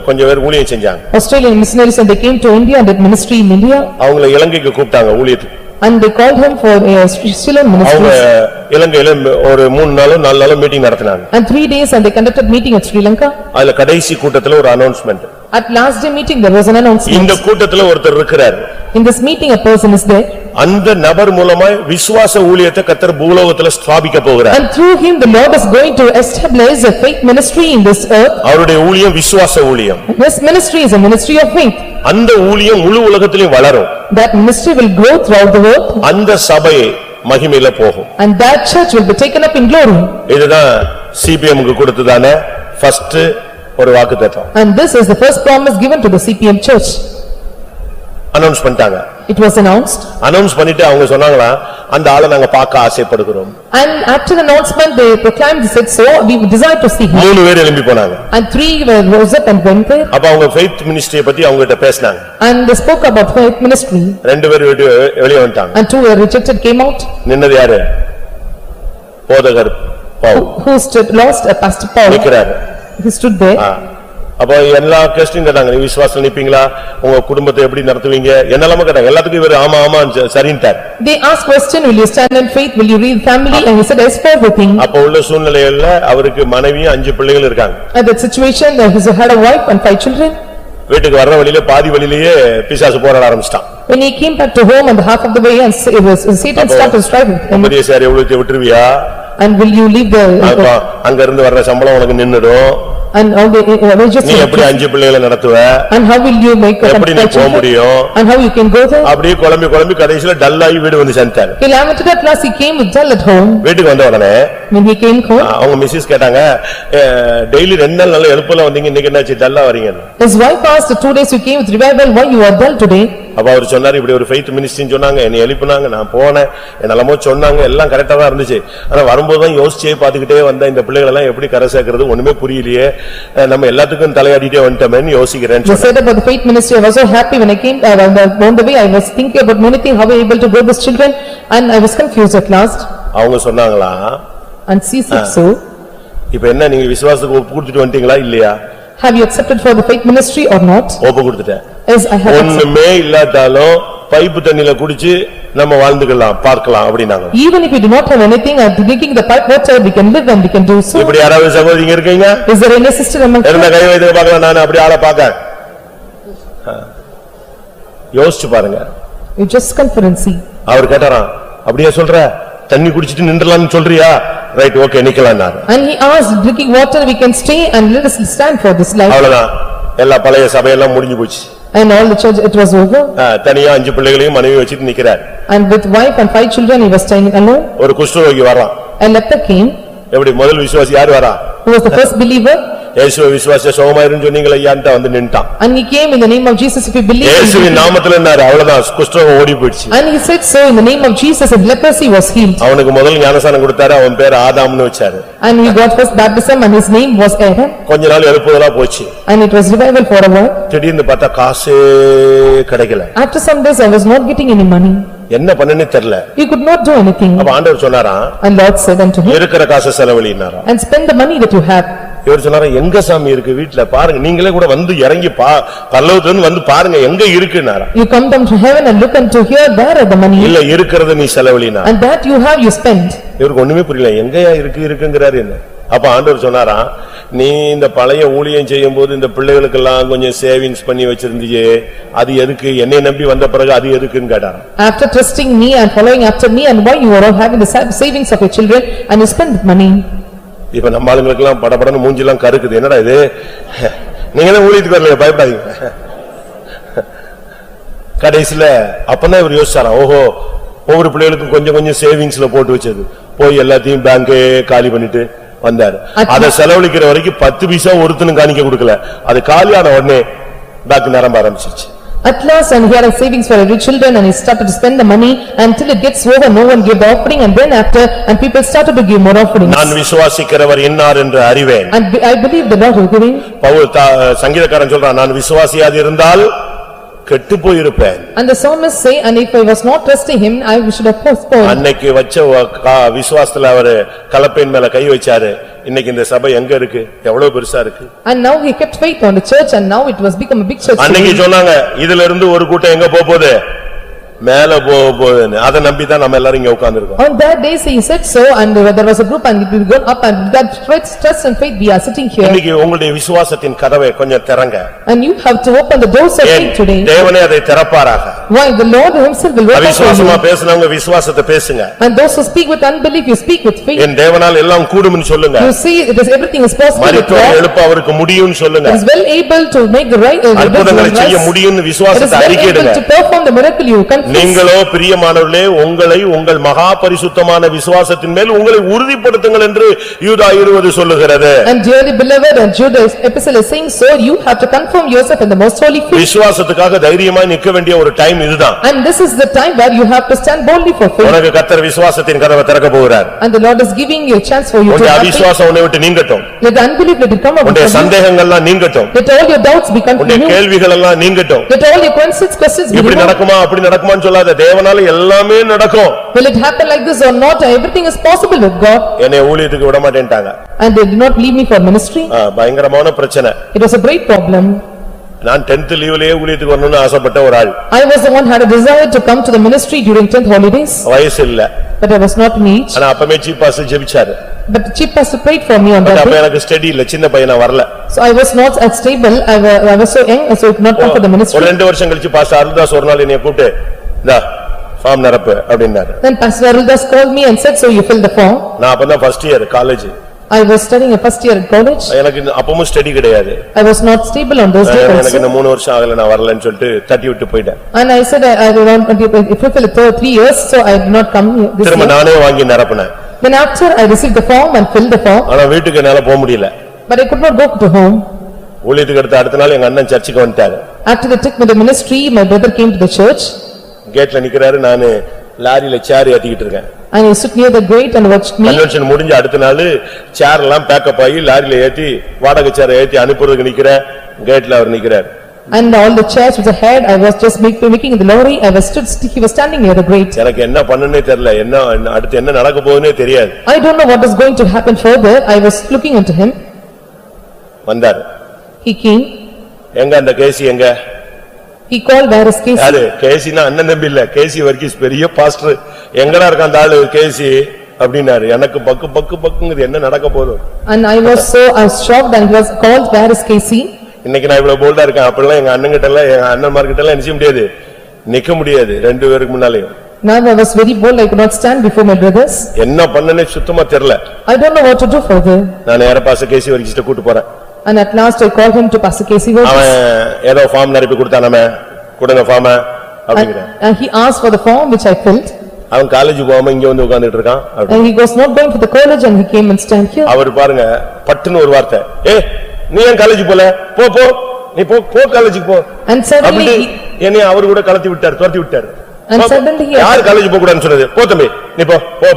கொஞ்சம் பேர் ஊழியம் செஞ்சாங்க. Australian missionaries, and they came to India and did ministry in India. அவங்களை இலங்கைக்கு கூப்பிட்டாங்க ஊழியத்துக்கு. And they called him for a Sri Lankan அவங்க ministry. இலங்கையில ஒரு 3 நாளோ 4 நாளோ மீட்டிங் நடத்தினாங்க. And 3 days and they conducted meeting at Sri Lanka. அதுல கடைசி கூட்டத்துல ஒரு announcement. At last day meeting there was an announcement. இந்த கூட்டத்துல ஒருத்தர் இருக்கிறார். In this meeting a person is there. அந்த நபர் மூலமா விசுவாச ஊழியத்தை கர்த்தர் பூலோகத்துல ஸ்தாபிக்க போகிறார். And through him the Lord is going to establish a faith ministry in this earth. அவருடைய ஊழியம் விசுவாச ஊழியம். This ministry is a ministry of faith. அந்த ஊழியம் முழு உலகத்திலும் வளரும். That ministry will grow throughout the world. அந்த சபை மகிமையில போகும். And that church will be taken up in glory. இதுதான் சிபிஎம் க்கு கொடுத்ததான ஃபர்ஸ்ட் ஒரு வாக்குத்தத்தம். And this is the first promise given to the CPM church. Announce பண்ணிட்டாங்க. It was announced. அனௌன்ஸ் பண்ணிட்டு அவங்க சொன்னாங்களா அந்த ஆளை நாங்க பார்க்க ஆசைப்படுகிறோம். And after the announcement they proclaimed, they said, so we desire to see him. 3 பேர் எழும்பி போனாங்க. And 3 rose up and went there. அப்ப அவங்க ஃபெய்த் மினிஸ்ட்ரியை பத்தி அவங்க கிட்ட பேசினாங்க. And they spoke about faith ministry. 2 பேர் வெளிய வந்துட்டாங்க. And 2 were rejected, came out. நின்னது யாரு? போதகர் Pavul. Who stood lost? Pastor Paul. நிக்கிறார். He stood there. அப்ப எல்லா கேஸ்டிங் கேட்டாங்க, நீ விசுவாசம் நிப்பீங்களா, உங்க குடும்பத்தை எப்படி நடத்துவீங்க, என்னெல்லாம கேட்டாங்க. எல்லாத்துக்கும் இவர் ஆமா ஆமா சரின்ட்டார். They asked question, will you stand in faith, will you read family, and he said yes for everything. அப்ப உள்ள சூழ்நிலையில அவருக்கு மனைவியும் 5 பிள்ளைகள் இருக்காங்க. At that situation he had a wife and 5 children. வீட்டுக்கு வர்ற வழியில பாதி வழியிலேயே பிசாசு போராட ஆரம்பிச்சிட்டான். When he came back to home on the half of the way, and Satan started striving with him. உபதேசியார் எவ்வளவு விட்டுருவியா? And will you leave the அங்க இருந்து வர்ற சம்பளம் உனக்கு நின்னுடும். And all the wages. நீ எப்படி 5 பிள்ளைகளை நடத்துவ? And how will you make a எப்படி நீ போக முடியும்? And how you can go there? அப்படியே குழம்பி கடைசில டல்லாகி வீடு வந்து சேர்ந்தார். He lamented at last, he came with dull at home. வீட்டுக்கு வந்த உடனே when he came home, அவங்க மிஸ்ஸஸ் கேட்டாங்க, டெய்லி 2 நாள் நல்ல எழுப்பல வந்தீங்க, இன்னைக்கு என்னாச்சு டல்லா வரீங்கன்னு. His wife asked, 2 days you came with revival, why you are dull today? அப்ப அவர் சொன்னாரு, இப்படி ஒரு ஃபெய்த் மினிஸ்ட்ரின்னு சொன்னாங்க, என்னை எழுப்புனாங்க, நான் போனேன், என்னெல்லாமோ சொன்னாங்க, எல்லாம் கரெக்டா தான் இருந்துச்சு. ஆனா வரும்போது தான் யோசிச்சே பாத்துக்கிட்டே வந்த இந்த பிள்ளைகள் எல்லாம் எப்படி கரை சேர்க்கிறது ஒண்ணுமே புரியலையே, நம்ம எல்லாத்துக்கும் தலையாடிட்டே வந்துட்டோமேன்னு யோசிக்கிறேன்னு சொன்னார். He said about the faith ministry, I was so happy when I came on the way, I was thinking about many things, how I able to grow these children, and I was confused at last. அவங்க சொன்னாங்களா? And she said so. இப்போ என்ன, நீங்க விசுவாசத்துக்கு ஒப்பு கொடுத்துட்டு வந்துட்டீங்களா இல்லையா? Have you accepted for the faith ministry or not? ஒப்பு கொடுத்துட்டேன். Yes, I have. ஒண்ணுமே இல்லாட்டாலும் பைப்பு தண்ணில குடிச்சு நம்ம வாழ்ந்துக்கலாம் பார்க்கலாம் அப்படினாங்க. Even if we do not have anything and drinking the pipe water, we can live and we can do so. இப்படி யாராவது சகோதரிங்க இருக்கீங்க? Is there any sister among you? என்ன கை வைத்து பார்க்கலாம், நான் அப்படி ஆளை பார்க்க. யோசிச்சு பாருங்க. You just conference see. அவர் கேட்டாராம், அப்படியே சொல்ற, தண்ணி குடிச்சிட்டு நின்றலாம்னு சொல்றியா? ரைட், ஓகே, நிக்கலாம்னாரு. And he asked, drinking water we can stay and let us stand for this life. அவ்வளவுதான், எல்லா பழைய சபையெல்லாம் முடிஞ்சு போச்சு. And all the church, it was over. தனியா 5 பிள்ளைகளையும் மனைவி வச்சிட்டு நிக்கிறார். And with wife and 5 children he was staying alone. ஒரு குஷ்டரோகி வரான். A leper came. எப்படி முதல் விசுவாசி யார் வரா? Who was the first believer? இயேசுவை விசுவாசிச்ச சுகமாயிருன்னு சொன்னீங்களே ஐயான்ட்ட வந்து நின்னுட்டான். And he came in the name of Jesus, if you believe. இயேசுவின் நாமத்திலன்னாரு, அவ்வளவுதான், குஷ்டரோகம் ஓடி போயிடுச்சு. And he said so, in the name of Jesus, and leprosy was healed. அவனுக்கு முதல் ஞானஸ்நானம் கொடுத்தாரு, அவன் பேர் ஆதாம்னு வச்சாரு. And he got first baptism and his name was Aaron. கொஞ்ச நாள் எழுப்புதலா போச்சு. And it was revival for a while. திடீர்னு பார்த்தா காசே கிடைக்கல. After some days I was not getting any money. என்ன பண்ணனே தெரியல. He could not do anything. அப்ப ஆண்டவர் சொன்னாராம், And Lord said unto him, இருக்கிற காசை செலவழினாராம். and spend the money that you have. இவர் சொன்னாரு எங்க சாமி இருக்கு வீட்டுல பாருங்க நீங்களே கூட வந்து இறங்கி பல்லவத்துல இருந்து வந்து பாருங்க எங்க இருக்குன்னாரா. You come down to heaven and look unto here, where are the money? இல்ல இருக்கிறது நீ செலவழினா. And that you have, you spend. இவருக்கு ஒண்ணுமே புரியல எங்கயா இருக்குங்கிறாரு என்ன. அப்ப ஆண்டவர் சொன்னாராம் நீ இந்த பழைய ஊழியம் செய்யும் போது இந்த பிள்ளைகளுக்கெல்லாம் கொஞ்சம் சேவிங்ஸ் பண்ணி வச்சிருந்தியே அது எதுக்கு என்னை நம்பி வந்த பிறகு அது எதுக்குன்னு கேட்டாராம். After trusting me and following after me and why you are all having the savings of your children and you spend the money. இப்ப நம்ம ஆளுங்களுக்கெல்லாம் படபடன்னு மூஞ்சிலாம் கருக்குது என்னடா இது நீங்க தான் ஊழியத்துக்கு வரல பயப்படாதீங்க. கடைசியில அப்பதான் இவர் யோசிச்சாராம் ஓஹோ ஒவ்வொரு பிள்ளைகளுக்கும் கொஞ்சம் கொஞ்சம் சேவிங்ஸ்ல போட்டு வச்சது போய் எல்லாத்தையும் பேங்கே காலி பண்ணிட்டு வந்தாரு. அதை செலவழிக்கிற வரைக்கும் 10 பைசா ஒருத்தனும் காணிக்க கொடுக்கல. அது காலியான உடனே பேங்க் நிரம்ப ஆரம்பிச்சிருச்சு. At last and he had savings for every children and he started to spend the money until it gets over no one gave the offering and then after and people started to give more offerings. நான் விசுவாசிக்கிறவர் இன்னார் என்று அறிவேன். And I believe the Lord is giving. Pavul சங்கீதக்காரன் சொல்றான் நான் விசுவாசியாது இருந்தால் கெட்டு போயிருப்பேன். And the psalmist say and if I was not trusting him I should have postponed. அன்னைக்கு வச்ச விசுவாசத்துல அவரு கலப்பையின் மேல கை வச்சாரு. இன்னைக்கு இந்த சபை எங்க இருக்கு எவ்வளவு பெருசா இருக்கு. And now he kept faith on the church and now it was become a big church. அன்னைக்கு சொன்னாங்க இதுல இருந்து ஒரு கூட்டம் எங்க போகுது மேல போகுதுன்னு அதை நம்பி தான் நம்ம எல்லாரும் இங்க உட்கார்ந்திருக்கோம். On that day he said so and there was a group and it will go up and that trust and faith we are sitting here. இன்னைக்கு உங்களுடைய விசுவாசத்தின் கதவை கொஞ்சம் திறங்க. And you have to open the doors of faith today. தேவனே அதை திறப்பாராக. Why the Lord himself will open for you. அவிசுவாசமா பேசுனவங்க விசுவாசத்தை பேசுங்க. And those who speak with unbelief you speak with faith. என் தேவனால் எல்லாம் கூடும்னு சொல்லுங்க. You see it is everything is possible. மரித்தோரை எழுப்ப அவருக்கு முடியும்னு சொல்லுங்க. He is well able to make the right அற்புதங்களை செய்ய முடியும்னு விசுவாசத்தை அறிக்கையிடுங்க. to perform the miracle you confess. நீங்களோ பிரியமானவர்களே உங்களை உங்கள் மகா பரிசுத்தமான விசுவாசத்தின் மேல் உங்களை உறுதிப்படுத்துங்கள் என்று யூதா 20 சொல்லுகிறது. And dearly beloved and Judas epistle is saying so you have to confirm yourself in the most holy faith. விசுவாசத்துக்காக தைரியமாய் நிற்க வேண்டிய ஒரு டைம் இதுதான். And this is the time where you have to stand boldly for faith. உனக்கு கர்த்தர் விசுவாசத்தின் கதவை திறக்க போகிறார். And the Lord is giving you a chance for you to உன்னுடைய have faith. அவிசுவாசம் உன்னை விட்டு நீங்கட்டும். Let the unbelief let it come out. உன்னுடைய சந்தேகங்கள் எல்லாம் நீங்கட்டும். Let all your doubts be confirmed. உன்னுடைய கேள்விகள் எல்லாம் நீங்கட்டும். Let all your questions be இப்படி removed. நடக்குமா அப்படி நடக்குமான்னு சொல்லாத தேவனால எல்லாமே நடக்கும். Will it happen like this or not? Everything is possible with God. என்னை ஊழியத்துக்கு விட மாட்டேன்ட்டாங்க. And they did not leave me for ministry. பயங்கரமான பிரச்சனை. It was a great problem. நான் 10th லீவ்லயே ஊழியத்துக்கு வரணும்னு ஆசைப்பட்ட ஒரு ஆள். I was the one had a desire to come to the ministry during 10th holidays. வயசு இல்ல. But I was not in age. ஆனா அப்பமே சீஃப் பாஸ்டர் ஜெபிச்சாரு. But the chief pastor prayed for me on that day. அப்ப எனக்கு study இல்ல சின்ன பையனா வரல. So I was not as stable. I was so young so I could not come for the ministry. ஒரு 2 வருஷம் கழிச்சு பாஸ்டர் அருள்தாஸ் ஒரு நாள் என்னைய கூப்பிட்டு இந்தா ஃபார்ம் நிரப்பு அப்படினாரு. Then Pastor Aruldas called me and said so you fill the form. நான் அப்பதான் first year college. I was studying a first year at college. எனக்கு அப்பவும் ஸ்டடி கிடையாது. I was not stable on those days. எனக்கு இந்த 3 வருஷம் ஆகல நான் வரலன்னு சொல்லிட்டு தட்டி விட்டு போய்ட்டேன். And I said I want if you fill 3 years so I did not come this year. திரும்ப நானே வாங்கி நிரப்பினேன். Then after I received the form and filled the form. ஆனா வீட்டுக்கு என்னால போக முடியல. But I could not go to home. ஊழியத்துக்கு அடுத்த நாள் எங்க அண்ணன் சர்ச்சுக்கு வந்துட்டாரு. After they took me to the ministry my brother came to the church. கேட்ல நிக்கறாரு நானு லாரியில சேர் ஏத்திக்கிட்டு இருக்கேன். And he stood near the gate and watched me. Convention முடிஞ்ச அடுத்த நாள் சேர் எல்லாம் பேக்கப் ஆகி லாரியில ஏத்தி வாடகை சேர் ஏத்தி அனுப்புறதுக்கு நிக்கிறேன். கேட்ல அவர் நிக்கறார். And all the chairs which I had I was just making in the lorry. He was standing near the gate. எனக்கு என்ன பண்ணனே தெரியல. என்ன அடுத்து என்ன நடக்க போகுதுனே தெரியாது. I don't know what is going to happen further. I was looking into him. வந்தார். He came. எங்க அந்த கேசி எங்க? He called where is Casey? யாரு? கேசினா அண்ணன் தம்பி இல்ல. கேசி வர்கீஸ் பெரிய பாஸ்டர். எங்கடா இருக்க அந்த ஆளு கேசி அப்படினாரு. எனக்கு பக்குங்குது என்ன நடக்க போகுது. And I was shocked and was called where is Casey? இன்னைக்கு நான் இவ்வளவு போல்டா இருக்கேன். அப்பெல்லாம் எங்க அண்ணன்கிட்ட எல்லாம் எங்க அண்ணன்மார்கிட்ட எல்லாம் நிக்க முடியாது. நிக்க முடியாது ரெண்டு பேருக்கு முன்னாலயும். Now I was very bold. I could not stand before my brothers. என்ன பண்ணனே சுத்தமா தெரியல. I don't know what to do further. நான் நேரா பாஸ்டர் கேசி வர்கீஸ்ட்ட கூட்டி போறேன். And at last I called him to Pastor Casey. அவன் ஏதோ ஃபார்ம் நிரப்பி கொடுத்தானே. கொடுங்க form அப்படிங்கறான். And he asked for the form which I filled. அவன் காலேஜ் போகாம இங்க வந்து உட்கார்ந்துட்டு இருக்கான். And he was not going to the college and he came and stand here. அவர் பாருங்க பட்டுன்னு ஒரு வார்த்தை. நீ ஏன் காலேஜ் போல? போ நீ போ காலேஜுக்கு போ. And suddenly என்னை அவர் கூட கலத்தி விட்டார், துரத்தி விட்டார். And suddenly யார் காலேஜ் போக கூடாதுன்னு சொன்னது? போ தம்பி நீ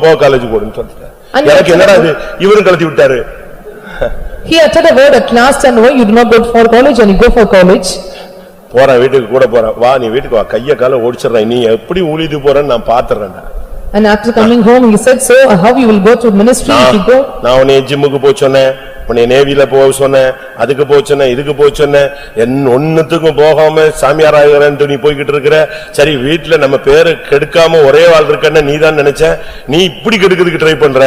போ காலேஜ் போடுன்னு சொல்லிட்டார். எனக்கு என்னடா இது இவரும் கலத்தி விட்டாரு. He uttered a word at last and why you do not go for college and you go for college. போறேன் வீட்டுக்கு கூட போறேன். வா நீ வீட்டுக்கு வா கைய கால ஓடிச்சறேன். நீ எப்படி ஊழியத்துக்கு போறன்னு நான் பாத்துறேன்டா. And after coming home he said so how you will go to ministry if you go. நான் உன்னை ஜிம்முக்கு போ சொன்னேன். உன்னை நேவில போக சொன்னேன், அதுக்கு போக சொன்னேன், இதுக்கு போக சொன்னேன், ஒண்ணுத்துக்கும் போகாம சாமியார் ஆகிறேன்னு நீ போய்கிட்டு இருக்கிற. சரி வீட்டுல நம்ம பேரு கெடுக்காம ஒரே வாழ் இருக்கன்னு நீ தான் நினைச்ச, நீ இப்படி கெடுக்கிறதுக்கு ட்ரை பண்ற,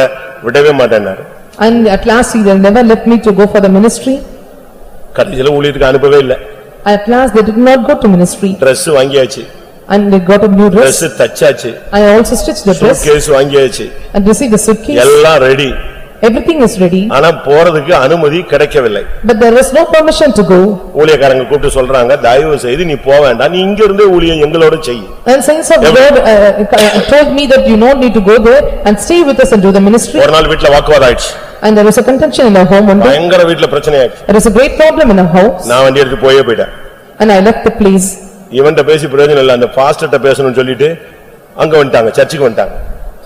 விடவே மாட்டேன்னாரு. And at last he never let me to go for the ministry. கடைசில ஊழியத்துக்கு அனுப்பவே இல்லை. At last they did not go to ministry. Dress வாங்கியாச்சு, And they got a new dress. Dress தச்சாச்சு, I also stitched the dress suitcase வாங்கியாச்சு, and received the suitcase. எல்லாம் ready. Everything is ready. ஆனா போறதுக்கு அனுமதி கிடைக்கவில்லை. But there was no permission to go. ஊழியக்காரங்க கூப்பிட்டு சொல்றாங்க, தயவு செய்து நீ போக வேண்டாம், நீ இங்க இருந்தே ஊழியம் எங்களோட செய். And saints of God told me that you don't need to go there and stay with us and do the ministry. ஒரு நாள் வீட்ல வாக்குவாதம் ஆயிடுச்சு. And there was a contention in our home one day. பயங்கர வீட்ல பிரச்சனை ஆயிடுச்சு. There was a great problem in our house. நான் வண்டி எடுத்து போயிட்டேன். And I left the place. இவன்ட்ட பேசி பிரயோஜனம் இல்ல, அந்த பாஸ்டர்ட்ட பேசணும்னு சொல்லிட்டு அங்க வந்துட்டாங்க, சர்ச்சுக்கு வந்துட்டாங்க.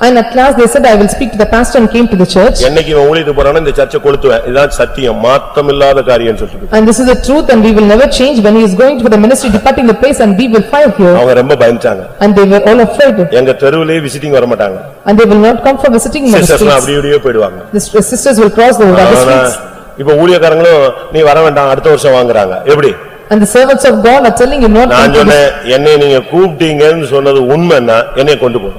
And at last they said, I will speak to the pastor, and came to the church. என்னைக்கு இவன் ஊழியத்துக்கு போறானோ இந்த சர்ச்சை கொளுத்துவேன், இதுதான் சத்தியம், மாற்றமில்லாத காரியம்னு சொல்லிட்டு. And this is the truth, and we will never change. When he is going to the ministry, departing the place, and we will fire here. அவங்க ரொம்ப பயந்தாங்க. And they were all afraid. எங்க தெருவிலே விசிட்டிங் வர மாட்டாங்க. And they will not come for visiting ministry. Sisters அப்படி இப்படியே போய்டுவாங்க. The sisters will cross the other streets. இப்ப ஊழியக்காரங்களும் நீ வர வேண்டாம் அடுத்த வருஷம் வாங்குறாங்க. எப்படி? And the servants of God are telling you not to. நான் சொன்னேன், என்னை நீங்க கூப்பிட்டீங்கன்னு சொன்னது உண்மைன்னா என்னை கொண்டு போ.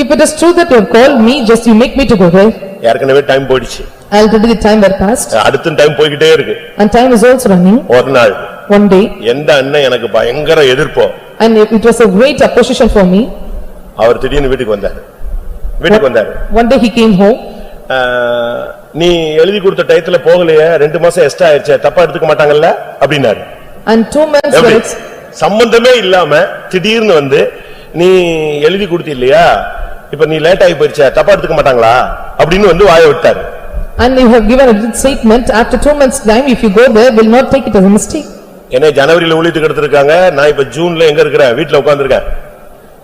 If it is true that you have called me, just you make me to go there. ஏற்கனவே டைம் போயிடுச்சு. Already the time were passed. அடுத்த டைம் போய்கிட்டே இருக்கு. And time is also running. ஒரு நாள் One day. எந்த அண்ணன் எனக்கு பயங்கர எதிர்ப்போ. And it was a great opposition for me. அவர் திடீர்னு வீட்டுக்கு வந்தார். வீட்டுக்கு வந்தார். One day he came home. நீ எழுதி கொடுத்த டயத்துல போகலையே, 2 மாசம் எக்ஸ்ட்ரா ஆயிடுச்சு, தப்பா எடுத்துக்க மாட்டாங்கல்ல அப்படினாரு. And 2 months were சம்பந்தமே இல்லாம திடீர்னு வந்து நீ எழுதி கொடுத்த இல்லையா, இப்ப நீ லேட் ஆகி போயிடுச்ச, தப்பா எடுத்துக்க மாட்டாங்களா அப்படின்னு வந்து வாயை விட்டாரு. And you have given a statement, after 2 months time, if you go there, will not take it as a mistake. என்ன ஜனவரியில ஊழியத்துக்கு எடுத்திருக்காங்க, நான் இப்ப ஜூன்ல எங்க இருக்கிறேன், வீட்டுல உட்கார்ந்திருக்கேன்.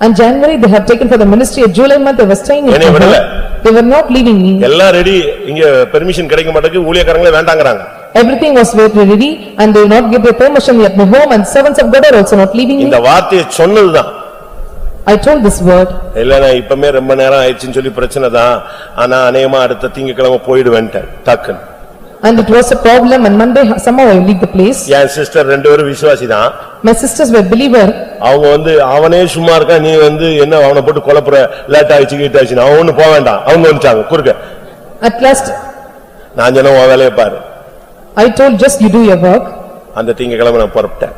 And January they have taken for the ministry, at July month they were staying in என்னை விடல. They were not leaving me. எல்லாம் ரெடி, இங்க பெர்மிஷன் கிடைக்க மாட்டேங்குது, ஊழியக்காரங்களே வேண்டாங்கறாங்க. Everything was very ready and they will not give the permission at my home, and servants of God are also not leaving me. இந்த வார்த்தையை சொன்னதுதான். I told this word. இல்லனா இப்பமே ரொம்ப நேரம் ஆயிடுச்சுன்னு சொல்லி பிரச்சனை தான், ஆனா அநேகமா அடுத்த திங்கட்கிழமை போய்டுவேன்ட்டேன் டக்குன்னு. And it was a problem, and Monday somehow I leave the place. N sister ரெண்டு பேரும் விசுவாசி தான். My sisters were believer. அவங்க வந்து அவனே சும்மா இருக்கா, நீ வந்து என்ன அவனை போட்டு கொலப்புற, லேட் ஆயிடுச்சு கீட் ஆயிடுச்சு, அவன் ஒண்ணு போக வேண்டாம், அவங்க வந்துட்டாங்க குறுக்க. At last நான் சொன்ன உன் வேலையை பாரு. I told just you do your work. அந்த திங்கட்கிழமை நான் புறப்பட்டேன்.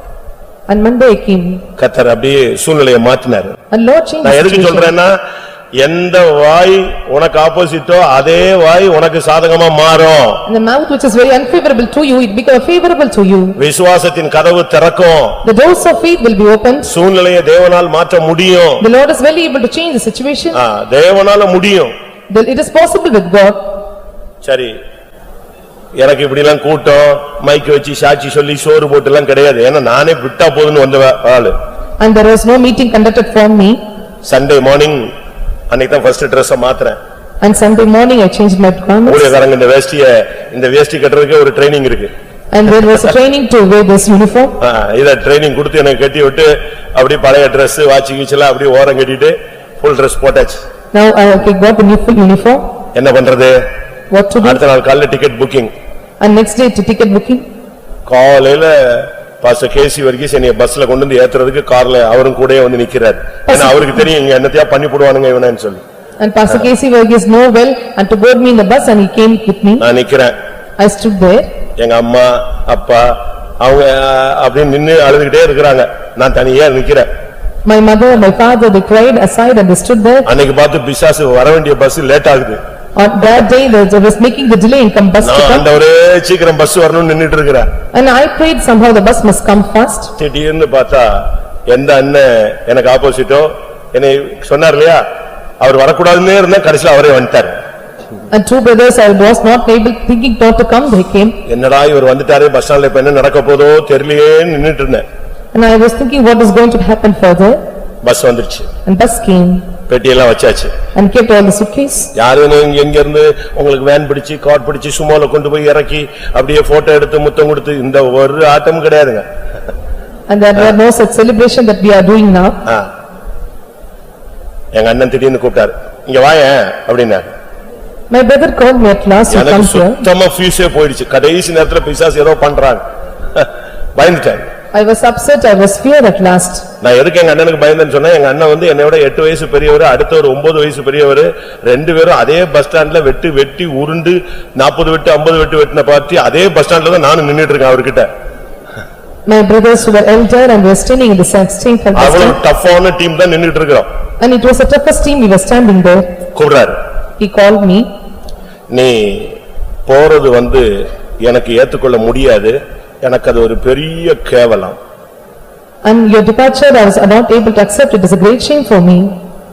And Monday I came. கர்த்தர் அப்படியே சூழ்நிலையை மாத்தினாரு. And Lord changed. நான் எதுக்கு சொல்றேன்னா, எந்த வாய் உனக்கு ஆப்போசிட்டோ அதே வாய் உனக்கு சாதகமா மாறும். The mouth which is very unfavorable to you, it become favorable to you. விசுவாசத்தின் கதவு திறக்கும். The doors of faith will be opened. சூழ்நிலையை தேவனால் மாற்ற முடியும். The Lord is very able to change the situation. தேவனால முடியும். It is possible with God. சரி, எனக்கு இப்படி எல்லாம் கூட்டம் மைக் வச்சு சாட்சி சொல்லி சோறு போட்டு எல்லாம் கிடையாது, ஏன்னா நானே விட்டா போதுன்னு வந்த ஆளு. And there was no meeting conducted for me. Sunday morning அன்னைக்கு தான் first Dress மாத்துறேன். And Sunday morning I changed my garments. ஊழியக்காரங்க இந்த வேஷ்டி கட்டறதுக்கு ஒரு ட்ரெய்னிங் இருக்கு. And there was a training to wear this uniform. இத ட்ரெய்னிங் கொடுத்து எனக்கு கட்டி விட்டு அப்படியே பழைய Dress வாட்சி கீச்சலாம் அப்படியே ஓரம் கட்டிட்டு full Dress போட்டாச்சு. Now I got the new full uniform. என்ன பண்றது? What to do? அடுத்த நாள் காலையில ticket booking. And next day to ticket booking. காலையில பாஸ்டர் கேசி வர்கீஸ் என்னைய பஸ்ல கொண்டு வந்து ஏத்துறதுக்கு கார்ல அவரும் கூடயே வந்து நிக்கிறார். ஏன்னா அவருக்கு தெரியும் இங்க என்னத்தையா பண்ணி போடுவானுங்க இவனேன்னு சொல்லி. And Pastor Casey Verghese know well and to board me in the bus, and he came with me. நான் நிக்கிறேன். I stood there. எங்க அம்மா அப்பா அவங்க அப்படியே நின்னு அழுதுகிட்டே இருக்காங்க, நான் தனியா நிக்கிறேன். My mother, my father, they cried aside and they stood there. அன்னைக்கு பார்த்து பிசாசு வர வேண்டிய பஸ் லேட் ஆகுது. On that day they was making the delay in come bus to come. ஆண்டவரே சீக்கிரம் பஸ் வரணும்னு நின்னுட்டு இருக்கறேன். And I prayed somehow the bus must come fast. திடீர்னு பார்த்தா எந்த அண்ணன் எனக்கு ஆப்போசிட்டோ என்னை சொன்னார் இல்லையா, அவர் வரக்கூடாதுன்னே இருந்தா கடைசில அவரே வந்துட்டார். And two brothers I was not able thinking not to come, they came. என்னடா இவர் வந்துட்டாரு, பஸ் ஸ்டாண்ட்ல இப்ப என்ன நடக்க போதோ தெரியலையே நின்னுட்டு இருந்தேன். And I was thinking what is going to happen further. Bus வந்துருச்சு. And bus came. பெட்டி எல்லாம் வச்சாச்சு. And kept all the suitcase. யாரும் எங்க இருந்து உங்களுக்கு வேன் பிடிச்சு கார் பிடிச்சு சுமோல கொண்டு போய் இறக்கி அப்படியே போட்டோ எடுத்து முத்தம் கொடுத்து இந்த ஒரு ஆட்டம் கிடையாதுங்க. And there were no such celebration that we are doing now. எங்க அண்ணன் திடீர்னு கூப்பிட்டாரு, இங்க வாயேன் அப்படின்னாரு. My brother called me at last to come எனக்கு here. சுத்தமா ஃபியூஸே போயிடுச்சு. கடைசி நேரத்துல பிசாசு ஏதோ பண்றாங்க. பயந்துட்டேன். I was upset, I was feared at last. நான் எதுக்கு எங்க அண்ணனுக்கு பயந்தேன்னு சொன்னா, எங்க அண்ணன் வந்து என்னை விட 8 வயசு பெரியவர், அடுத்த ஒரு 9 வயசு பெரியவர், ரெண்டு பேரும் அதே பஸ் ஸ்டாண்ட்ல வெட்டி உருண்டு 40 வெட்டு 50 வெட்டு வெட்டின பார்த்து அதே பஸ் ஸ்டாண்ட்ல தான் நானும் நின்னுட்டு இருக்கேன் அவர்கிட்ட. My brothers were elder and were standing in the same for the அவ்வளவு டஃப்பான டீம் தான் நின்னுட்டு இருக்கோம். And it was the toughest team, we were standing there. கூப்பிடுறாரு. He called me. நீ போறது வந்து எனக்கு ஏத்துக்கொள்ள முடியாது, எனக்கு அது ஒரு பெரிய கேவலம். And your departure I was not able to accept, it is a great shame for me.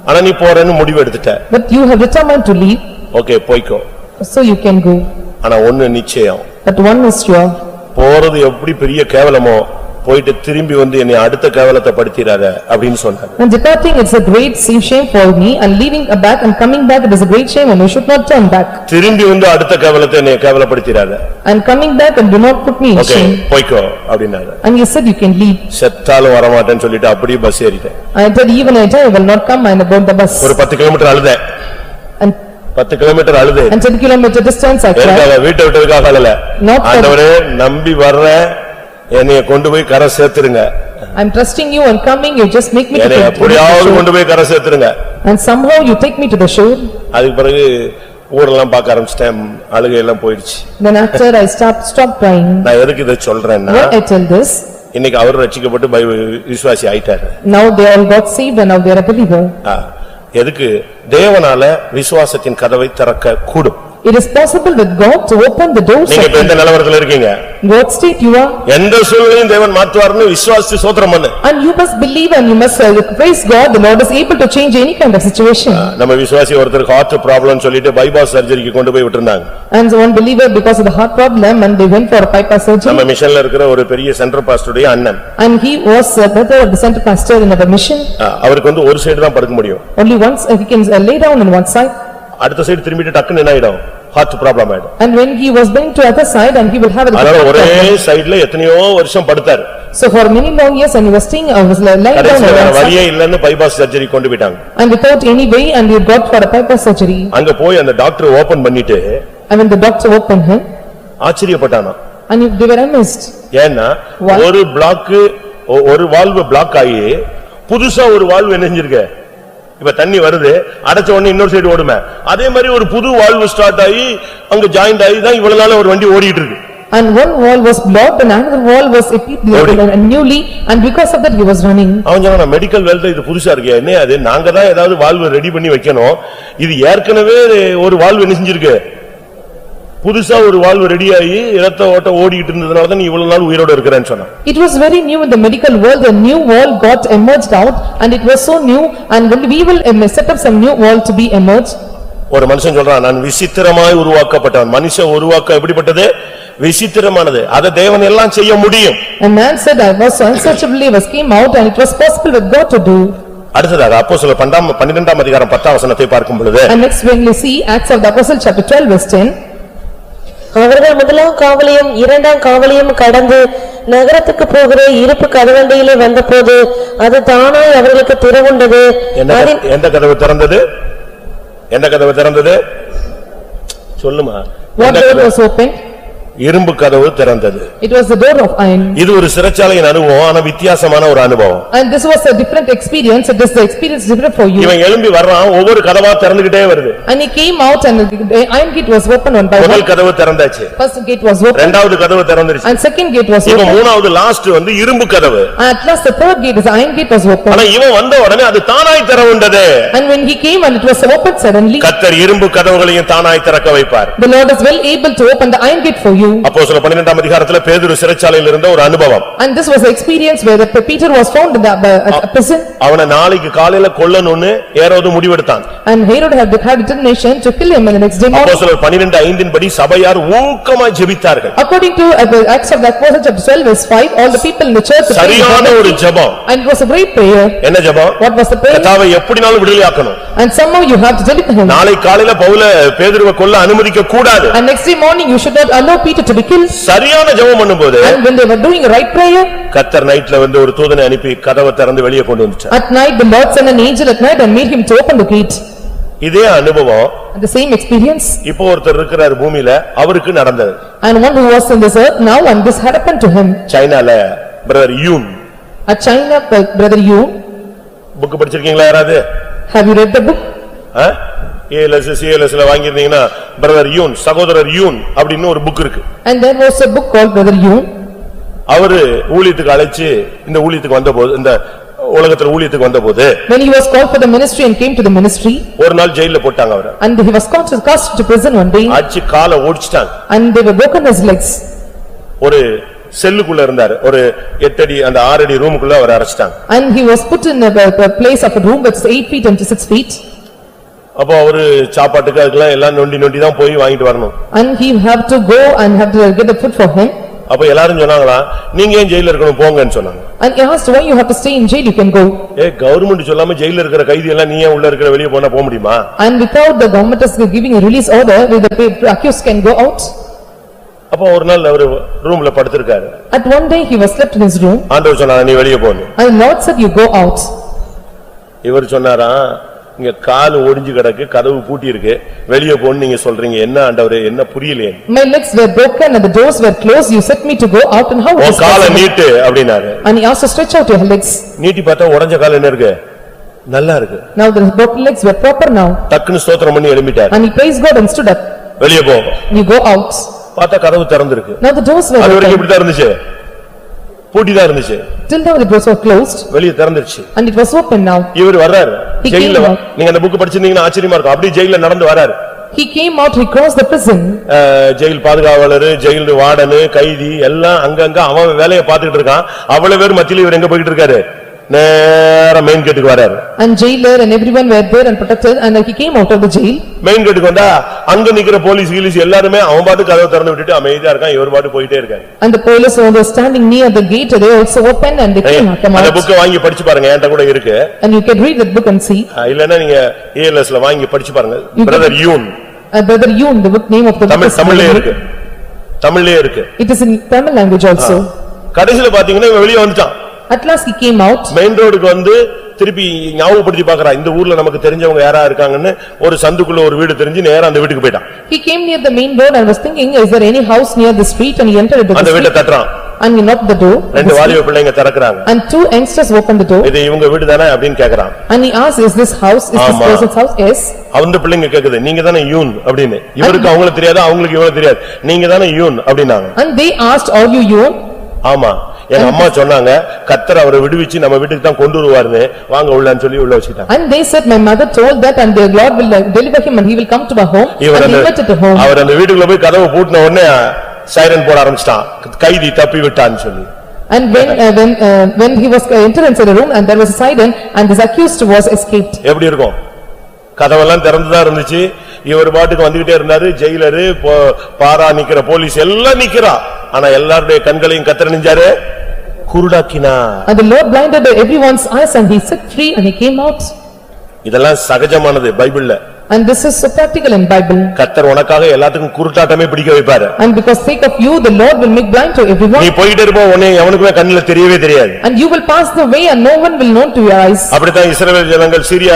ஆனா நீ போறேன்னு முடிவு எடுத்துட்ட. But you have determined to leave. Okay போய்க்கோ. So you can go. ஆனா ஒன்னு நிச்சயம். But one is sure. போறது எப்படி பெரிய கேவலமோ, போயிட்டு திரும்பி வந்து என்னை அடுத்த கேவலத்தை படுத்திராத அப்படின்னு சொன்னாரு. And departing it's a great shame for me, and leaving back and coming back it is a great shame, and you should not turn back. திரும்பி வந்து அடுத்த கேவலத்தை என்னை கேவலப்படுத்திராத. And coming back and do not put me in okay shame. போய்க்கோ அப்படினாரு. And he said you can leave. செத்தாலும் வர மாட்டேன்னு சொல்லிட்டு அப்படியே bus ஏறிட்டேன். I said even I will not come, and about the bus. ஒரு 10 கிலோமீட்டர் அழுதேன். And 10 கிலோமீட்டர் அழுதேன். and 10 kilometer distance I cried. வீட்டை விட்டதுக்காக அழல. ஆண்டவரே நம்பி வர்றேன், என்னைய கொண்டு போய் கரை சேர்த்துருங்க. I'm trusting you and coming, you just make me to என்னைய எப்படியாவது கொண்டு போய் கரை சேர்த்துருங்க. And somehow you take me to the shore. அதுக்கு பிறகு ஊரெல்லாம் பார்க்க ஆரம்பிச்சிட்டேன், அழுகை எல்லாம் போயிடுச்சு. Then after I stopped crying. நான் எதுக்கு இதை சொல்றேன்னா, Why I tell this? இன்னைக்கு அவர் ரட்சிக்கப்பட்டு விசுவாசி ஆயிட்டாரு. Now they all got saved and now they are a believer. எதுக்கு? தேவனால விசுவாசத்தின் கதவை திறக்க கூடும். It is possible with God to open the doors. நீங்க இப்ப எந்த நிலவரத்துல இருக்கீங்க? What state you are? எந்த சூழ்நிலையும் தேவன் மாத்துவார்னு விசுவாசித்து ஸ்தோத்திரம் பண்ணு. And you must believe and you must praise God, the Lord is able to change any kind of situation. நம்ம விசுவாசி ஒருத்தருக்கு ஹார்ட் ப்ராப்ளம் சொல்லிட்டு பைபாஸ் சர்ஜரிக்கு கொண்டு போய் விட்டுருந்தாங்க. And one believer because of the heart problem and they went for a bypass surgery. நம்ம மிஷன்ல இருக்கிற ஒரு பெரிய சென்டர் பாஸ்டருடைய அண்ணன். And he was a brother of the center pastor in our mission. அவருக்கு வந்து ஒரு சைடு தான் படுக்க முடியும். Only once he can lay down on one side. அடுத்த சைடு திரும்பிட்டு டக்குன்னு என்ன ஆயிடும்? ஹார்ட் ப்ராப்ளம் ஆயிடும். And when he was going to other side and he will have a அதனால ஒரே சைடுல எத்தனையோ வருஷம் படுத்தார். So for many long years and he was staying was lying down on one வழியே இல்லன்னு பைபாஸ் சர்ஜரி கொண்டு போய்ட்டாங்க. And without any way and he got for a bypass surgery. அங்க போய் அந்த டாக்டர் ஓபன் பண்ணிட்டு And when the doctor opened him ஆச்சரியப்பட்டானா. and they were amazed. ஏன்னா ஒரு பிளாக் ஒரு வால்வு பிளாக் ஆகி புதுசா ஒரு வால்வு என்னஞ்சிருக்கு. இப்ப தண்ணி வருது, அடைச்ச உடனே இன்னொரு சைடு ஓடுமே, அதே மாதிரி ஒரு புது வால்வு ஸ்டார்ட் ஆகி அங்க ஜாயிண்ட் ஆகி தான் இவ்வளவு நாள் ஒரு வண்டி ஓடிட்டு இருக்கு. And one wall was blocked and another wall was newly and because of that he was running. அவன் சொன்னா மெடிக்கல் வெல்த் இது புதுசா இருக்கு, என்ன அது நாங்க தான் ஏதாவது வால்வு ரெடி பண்ணி வைக்கணும், இது ஏற்கனவே ஒரு வால்வு என்ன செஞ்சிருக்கு, புதுசா ஒரு வால்வு ரெடி ஆகி இரத்த ஓட்ட ஓடிட்டு இருந்ததனால தான் நீ இவ்வளவு நாள் உயிரோட இருக்கறேன்னு சொன்னான். It was very new in the medical world, a new wall got emerged out and it was so new and we will set up some new wall to be emerged. ஒரு மனுஷன் சொல்றான், நான் விசித்திரமாய் உருவாக்கப்பட்டவன். மனுஷன் உருவாக்கம் எப்படிப்பட்டது? விசித்திரமானது. அதை தேவன் எல்லாம் செய்ய முடியும். A man said I was so unsearchably was came out and it was possible with God to do. அடுத்ததாக அப்போஸ்தலர் 12ஆம் அதிகாரம் 10ஆம் வசனத்தை பார்க்கும் பொழுது, And next when we see Acts of the Apostle chapter 12 verse 10. அவர்கள் முதலாம் காவலையும் இரண்டாம் காவலையும் கடந்து நகரத்துக்கு போகிற இருப்பு கதவண்டையிலே வந்தபோது அது தானாய் அவர்களுக்கு திறவுண்டது. எந்த கதவு திறந்தது? எந்த கதவு திறந்தது? சொல்லுமா. What door was opened? இரும்பு கதவு திறந்தது. It was the door of iron. இது ஒரு சிறைச்சாலையின் அனுபவம், ஆனா வித்தியாசமான ஒரு அனுபவம். And this was a different experience, it is the experience different for you. இவன் எழும்பி வர்றான், ஒவ்வொரு கதவா திறந்துகிட்டே வருது. And he came out and the iron gate was opened one by one. முதல் கதவு திறந்தாச்சு. First gate was opened. இரண்டாவது கதவு திறந்துருச்சு. And second gate was இப்ப opened. மூணாவது லாஸ்ட் வந்து இரும்பு கதவு. At last the third gate, the iron gate was opened. ஆனா இவன் வந்த உடனே அது தானாய் திறவுண்டது. And when he came and it was opened suddenly. கர்த்தர் இரும்பு கதவுகளையும் தானாய் திறக்க வைப்பார். The Lord is well able to open the iron gate for you. அப்போஸ்தலர் 12ஆம் அதிகாரத்துல பேதுரு சிறைச்சாலையில் இருந்த ஒரு அனுபவம். And this was the experience where Peter was found in the prison. அவனை நாளைக்கு காலையில கொல்லணும்னு ஏரோது முடிவெடுத்தான். And Herod had determination to kill him in the next day morning. அப்போஸ்தலர் 12:5 படி சபையார் ஊக்கமாய் ஜெபித்தார்கள். According to the Acts of the Apostles chapter 12 verse 5, all the people in the church சரியான ஒரு ஜெபம். And it was a great prayer. என்ன ஜெபம்? What was the prayer? கர்த்தாவே எப்படினாலும் விடுதலையாக்கணும். And somehow you have to deliver him. நாளை காலையில பவுல பேதுருவை கொல்ல அனுமதிக்க கூடாது. And next day morning you should not allow Peter to be killed. சரியான ஜெபம் பண்ணும்போது And when they were doing a right prayer, கர்த்தர் நைட்ல வந்து ஒரு தூதனை அனுப்பி கதவை திறந்து வெளியே கொண்டு வந்துட்டார். at night the Lord sent an angel at night and made him to open the gate. இதே அனுபவம் The same experience. இப்போ ஒருத்தர் இருக்கிறார் பூமியில, அவருக்கு நடந்தது. And one who was in this earth now and this happened to him. சைனால brother Yun. At China, brother Yu. Book படிச்சிருக்கீங்களா யாராவது? Have you read the book? ALS சிஎல்எஸ்ல வாங்கியிருந்தீங்கன்னா பிரதர் யூன், சகோதரர் யூன் அப்படின்னு ஒரு புக் இருக்கு. And there was a book called Brother Yu. அவரு ஊழியத்துக்கு அழைச்சு இந்த ஊழியத்துக்கு வந்தபோது, இந்த உலகத்துல ஊழியத்துக்கு வந்தபோது, when he was called for the ministry and came to the ministry, ஒரு நாள் ஜெயில்ல போட்டாங்க அவரை. and he was cast to prison one day. அடிச்சு காலை ஒடிச்சிட்டாங்க. And they were broken his legs. ஒரு செல்லுக்குள்ள இருந்தாரு, ஒரு 8 அடி அந்த 6 அடி ரூமுக்குள்ள அவரை அடைச்சிட்டாங்க. And he was put in a place of a room which is 8 feet into 6 feet. அப்போ அவரு சாப்பாட்டுக்கு அதுக்கெல்லாம் எல்லாம் நொண்டி தான் போய் வாங்கிட்டு வரணும். And he have to go and have to get the food for him. அப்ப எல்லாரும் சொன்னாங்களா, நீங்க ஏன் ஜெயில்ல இருக்கணும் போங்கன்னு சொன்னாங்க. And he asked, why you have to stay in jail, you can go. Government சொல்லாம ஜெயில்ல இருக்கிற கைதி எல்லாம் நீ ஏன் உள்ள இருக்கிற வெளிய போனா போக முடியுமா? And without the government is giving a release order, the accused can go out. அப்ப ஒரு நாள் அவரு ரூம்ல படுத்திருக்காரு. At one day he was slept in his room. ஆண்டவர் சொன்னாரு, நீ வெளிய போன்னு. And Lord said, you go out. இவர் சொன்னாரா, இங்க கால் ஒடிஞ்சு கிடக்கு, கதவு பூட்டி இருக்கு, வெளிய போன்னு நீங்க சொல்றீங்க, என்ன ஆண்டவரே, என்ன புரியலையே. My legs were broken and the doors were closed, you set me to go out, and how is this? காலை நீட்டு அப்படினாரு. And he asked to stretch out your legs. நீட்டி பார்த்தா உடைஞ்ச கால் என்ன இருக்கு? நல்லா இருக்கு. Now the broken legs were proper now. டக்குன்னு ஸ்தோத்திரம் பண்ணி எழும்பிட்டார். And he praised God and stood up. வெளிய போ. You go out. பார்த்தா கதவு திறந்திருக்கு. Now the doors were அது வரைக்கும் open. இப்படி தான் இருந்துச்சு, பூட்டி தான் இருந்துச்சு. Till now the doors were closed. வெளிய திறந்துருச்சு. And it was open now. இவர் வர்றாரு He ஜெயில்ல. came out. நீங்க அந்த புக் படிச்சிருந்தீங்கன்னா ஆச்சரியமா இருக்கும். அப்படி ஜெயில்ல நடந்து வர்றாரு. He came out, he crossed the prison. Jail பாதுகாவலர், ஜெயில் வார்டன், கைதி எல்லாம் அங்கங்க அவன் வேலையை பார்த்துக்கிட்டு இருக்கான். அவ்வளவு பேர் மத்தியில இவர் எங்க போயிட்டு இருக்காரு? நேரா மெயின் கேட்டுக்கு வராரு. And jailer and everyone were there and protected, and he came out of the jail. Main கேட்டுக்கு வந்தா அங்க நிக்கிற போலீஸ் கீலிஸ் எல்லாருமே அவன் பாட்டு கதவை திறந்து விட்டுட்டு அமைதியா இருக்கான், இவர் பாட்டு போயிட்டே இருக்காரு. And the police were standing near the gate, they also opened and they came out. அந்த புக் வாங்கி படிச்சு பாருங்க, என்கிட்ட கூட இருக்கு. And you can read that book and see. இல்லன்னா நீங்க ஏஎல்எஸ்ல வாங்கி படிச்சு பாருங்க. Brother Yoon. Brother Yun, the book name of the book. தமிழ்லயே இருக்கு. தமிழ்லயே இருக்கு. It is in Tamil language also. கடைசில பாத்தீங்கன்னா இவன் வெளிய வந்துட்டான். At last he came out. Main ரோடுக்கு வந்து திருப்பி ஞாபகப்படுத்தி பார்க்கறான், இந்த ஊர்ல நமக்கு தெரிஞ்சவங்க யாரா இருக்காங்கன்னு. ஒரு சந்துக்குள்ள ஒரு வீடு தெரிஞ்சு நேரா அந்த வீட்டுக்கு போய்ட்டான். He came near the main road and was thinking, is there any house near the street, and he entered into the அந்த வீட்டை street. தட்டறான். And he knocked the door. ரெண்டு வாலிப பிள்ளைங்க திறக்கறாங்க. And two youngsters opened the door. இது இவங்க வீடு தானே அப்படினு கேக்குறான். And he asked, is this house, is this person's house? Yes. அந்த பிள்ளைங்க கேக்குது, நீங்க தானே யூன் அப்படினு. இவருக்கு அவங்களுக்கு தெரியாது, அவங்களுக்கு இவங்களுக்கு தெரியாது. நீங்க தானே யூன் அப்படினாங்க. And they asked, are you Yun? ஆமா, எங்க அம்மா சொன்னாங்க கர்த்தர் அவரை விடுவிச்சு நம்ம வீட்டுக்கு தான் கொண்டு வருவார்னு, வாங்க உள்ளன்னு சொல்லி உள்ள வச்சிட்டாங்க. And they said, my mother told that, and the Lord will deliver him and he will come to our home. And he invited to home. அவர் அந்த வீட்டுக்குள்ள போய் கதவை பூட்டின உடனே சைரன் போட ஆரம்பிச்சிட்டான், கைதி தப்பி விட்டான்னு சொல்லி. And when he was entered into the room and there was a siren and this accused was escaped. எப்படி இருக்கும்? கதவெல்லாம் திறந்துதான் இருந்துச்சு, இவர் பாட்டுக்கு வந்துகிட்டே இருந்தாரு. ஜெயிலரு, பாரா நிக்கிற போலீஸ் எல்லாம் நிக்கிறா. ஆனா எல்லாருடைய கண்களையும் கர்த்தர் நெஞ்சாரு குருடாக்கினார். And the Lord blinded everyone's eyes and he set free and he came out. இதெல்லாம் சகஜமானது பைபிள்ல. And this is so practical in Bible. கர்த்தர் உனக்காக எல்லாத்துக்கும் குருட்டாட்டமே பிடிக்க வைப்பாரு. And because sake of you, the Lord will make blind to everyone. நீ போயிட்டே இருப்ப, உன்னை எவனுக்குமே கண்ணுல தெரியவே தெரியாது. And you will pass the way and no one will know to your eyes. அப்படிதான் இஸ்ரவேல் ஜனங்கள் சீரியா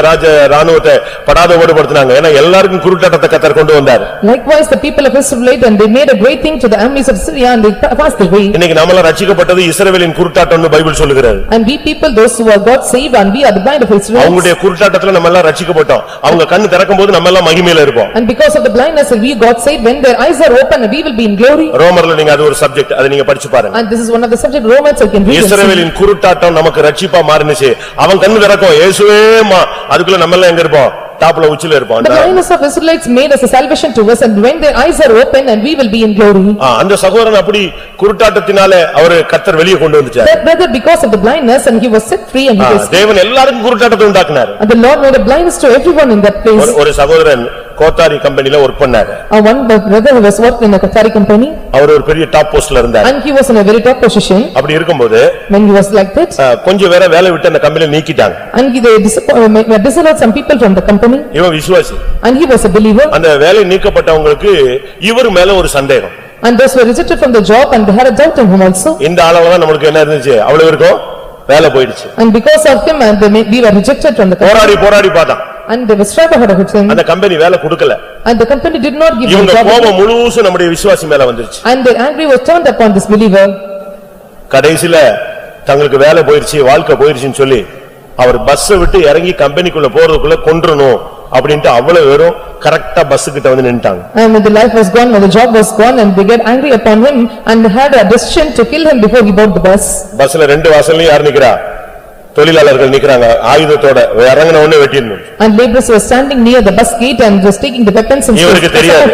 ராணுவத்தை படாத ஓடுபடுத்தினாங்க. ஏன்னா எல்லாருக்கும் குருட்டாட்டத்தை கர்த்தர் கொண்டு வந்தார். Likewise the people of Israel, and they made a great thing to the armies of Syria and they passed the way. இன்னைக்கு நாமெல்லாம் ரட்சிக்கப்பட்டது இஸ்ரவேலின் குருட்டாட்டம்னு பைபிள் சொல்லுகிறது. And we people, those who are God saved, and we are the blind of Israel. அவங்களுடைய குருட்டாட்டத்துல நம்ம எல்லாம் ரட்சிக்கப்பட்டோம். அவங்க கண்ணு திறக்கும்போது நம்ம எல்லாம் மகிமையில இருப்போம். And because of the blindness we God saved, when their eyes are open we will be in glory. ரோமர்ல நீங்க அது ஒரு சப்ஜெக்ட், அதை நீங்க படிச்சு பாருங்க. And this is one of the subject Romans I can read. இஸ்ரவேலின் குருட்டாட்டம் நமக்கு ரட்சிப்பா மாறினுச்சு. அவன் கண்ணு திறக்கும், இயேசுவே அதுக்குள்ள நம்ம எல்லாம் எங்க இருப்போம்? டாப்ல உச்சில இருப்போம். The blindness of Israelites made us a salvation to us, and when their eyes are open and we will be in glory. அந்த சகோதரன் அப்படி குருட்டாட்டத்தினாலே அவரை கர்த்தர் வெளியே கொண்டு வந்துட்டார். That brother, because of the blindness, and he was set free and he was. தேவன் எல்லாருக்கும் குருட்டாட்டத்தை உண்டாக்கினார். And the Lord made a blindness to everyone in that place. ஒரு சகோதரன் கோத்தாரி கம்பெனில வர்க் பண்ணாரு. One brother who was working in a Kothari company. அவர் ஒரு பெரிய top போஸ்ட்ல இருந்தார். And he was in a very top position. அப்படி இருக்கும்போது when he was like that, கொஞ்சம் வேற வேலை விட்டு அந்த கம்பெனில நீக்கிட்டாங்க. And they disallowed some people from the company. இவன் விசுவாசி. And he was a believer. அந்த வேலை நீக்கப்பட்டவங்களுக்கு இவர் மேல ஒரு சந்தேகம். And those were rejected from the job and they had a doubt in him also. இந்த ஆளவங்க நமக்கு என்ன இருந்துச்சு? அவ்வளவு இருக்கும் வேலை போயிடுச்சு. And because of him and we were rejected from the company. போராடி பார்த்தான். And they were strive ahead of him. அந்த கம்பெனி வேலை கொடுக்கல. And the company did not give him இவங்க job. கோபம் முழுசும் நம்முடைய விசுவாசி மேல வந்துருச்சு. And their anger was turned upon this believer. கடைசில தங்களுக்கு வேலை போயிருச்சு, வாழ்க்கை போயிருச்சுன்னு சொல்லி அவர் பஸ் விட்டு இறங்கி கம்பெனிக்குள்ள போறதுக்குள்ள கொன்றணும் அப்படின்ட்டு அவ்வளவு வெறும் கரெக்டா பஸ் கிட்ட வந்து நின்னுட்டாங்க. And when the life was gone, when the job was gone, and they get angry upon him and had a decision to kill him before he boarded the bus. பஸ்ல ரெண்டு வாசல்லயும் யார் நிக்கிறா? தொழிலாளர்கள் நிக்கறாங்க, ஆயுதத்தோட இறங்கன உடனே வெட்டிடணும். And laborers were standing near the bus gate and was taking the weapons and இவருக்கு தெரியாது,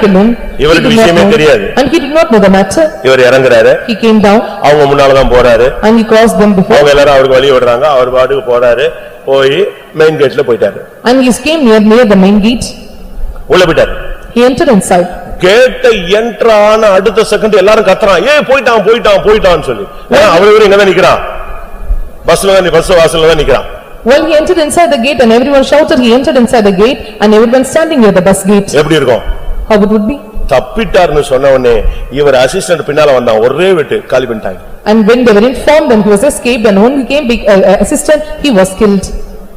இவருக்கு விஷயமே தெரியாது. And he did not know the matter. இவர் இறங்குறாரு, He came down அவங்க முன்னால தான் போறாரு. and he crossed them before. அவங்க எல்லாரும் அவருக்கு வழி விடுறாங்க, அவர் பாட்டுக்கு போறாரு, போய் மெயின் கேட்ல போயிட்டாரு. And he came near the main gate. உள்ள போயிட்டாரு. He entered inside. கேட்ட என்டர் ஆன அடுத்த செகண்ட் எல்லாரும் கத்துறான், ஏய் போயிட்டான் போயிட்டான் போயிட்டான்னு சொல்லி. அவரு இங்கதான் நிக்கிறான், பஸ்ல தான், பஸ் வாசல்ல தான் நிக்கிறான். Well, he entered inside the gate and everyone shouted, he entered inside the gate and everyone standing near the bus gate. எப்படி இருக்கும்? How it would be? தப்பிட்டார்னு சொன்ன உடனே இவர் அசிஸ்டன்ட் பின்னால வந்தான், ஒரே வெட்டு காலி பண்ணிட்டாங்க. And when they were informed and he was escaped and when he came assistant, he was killed.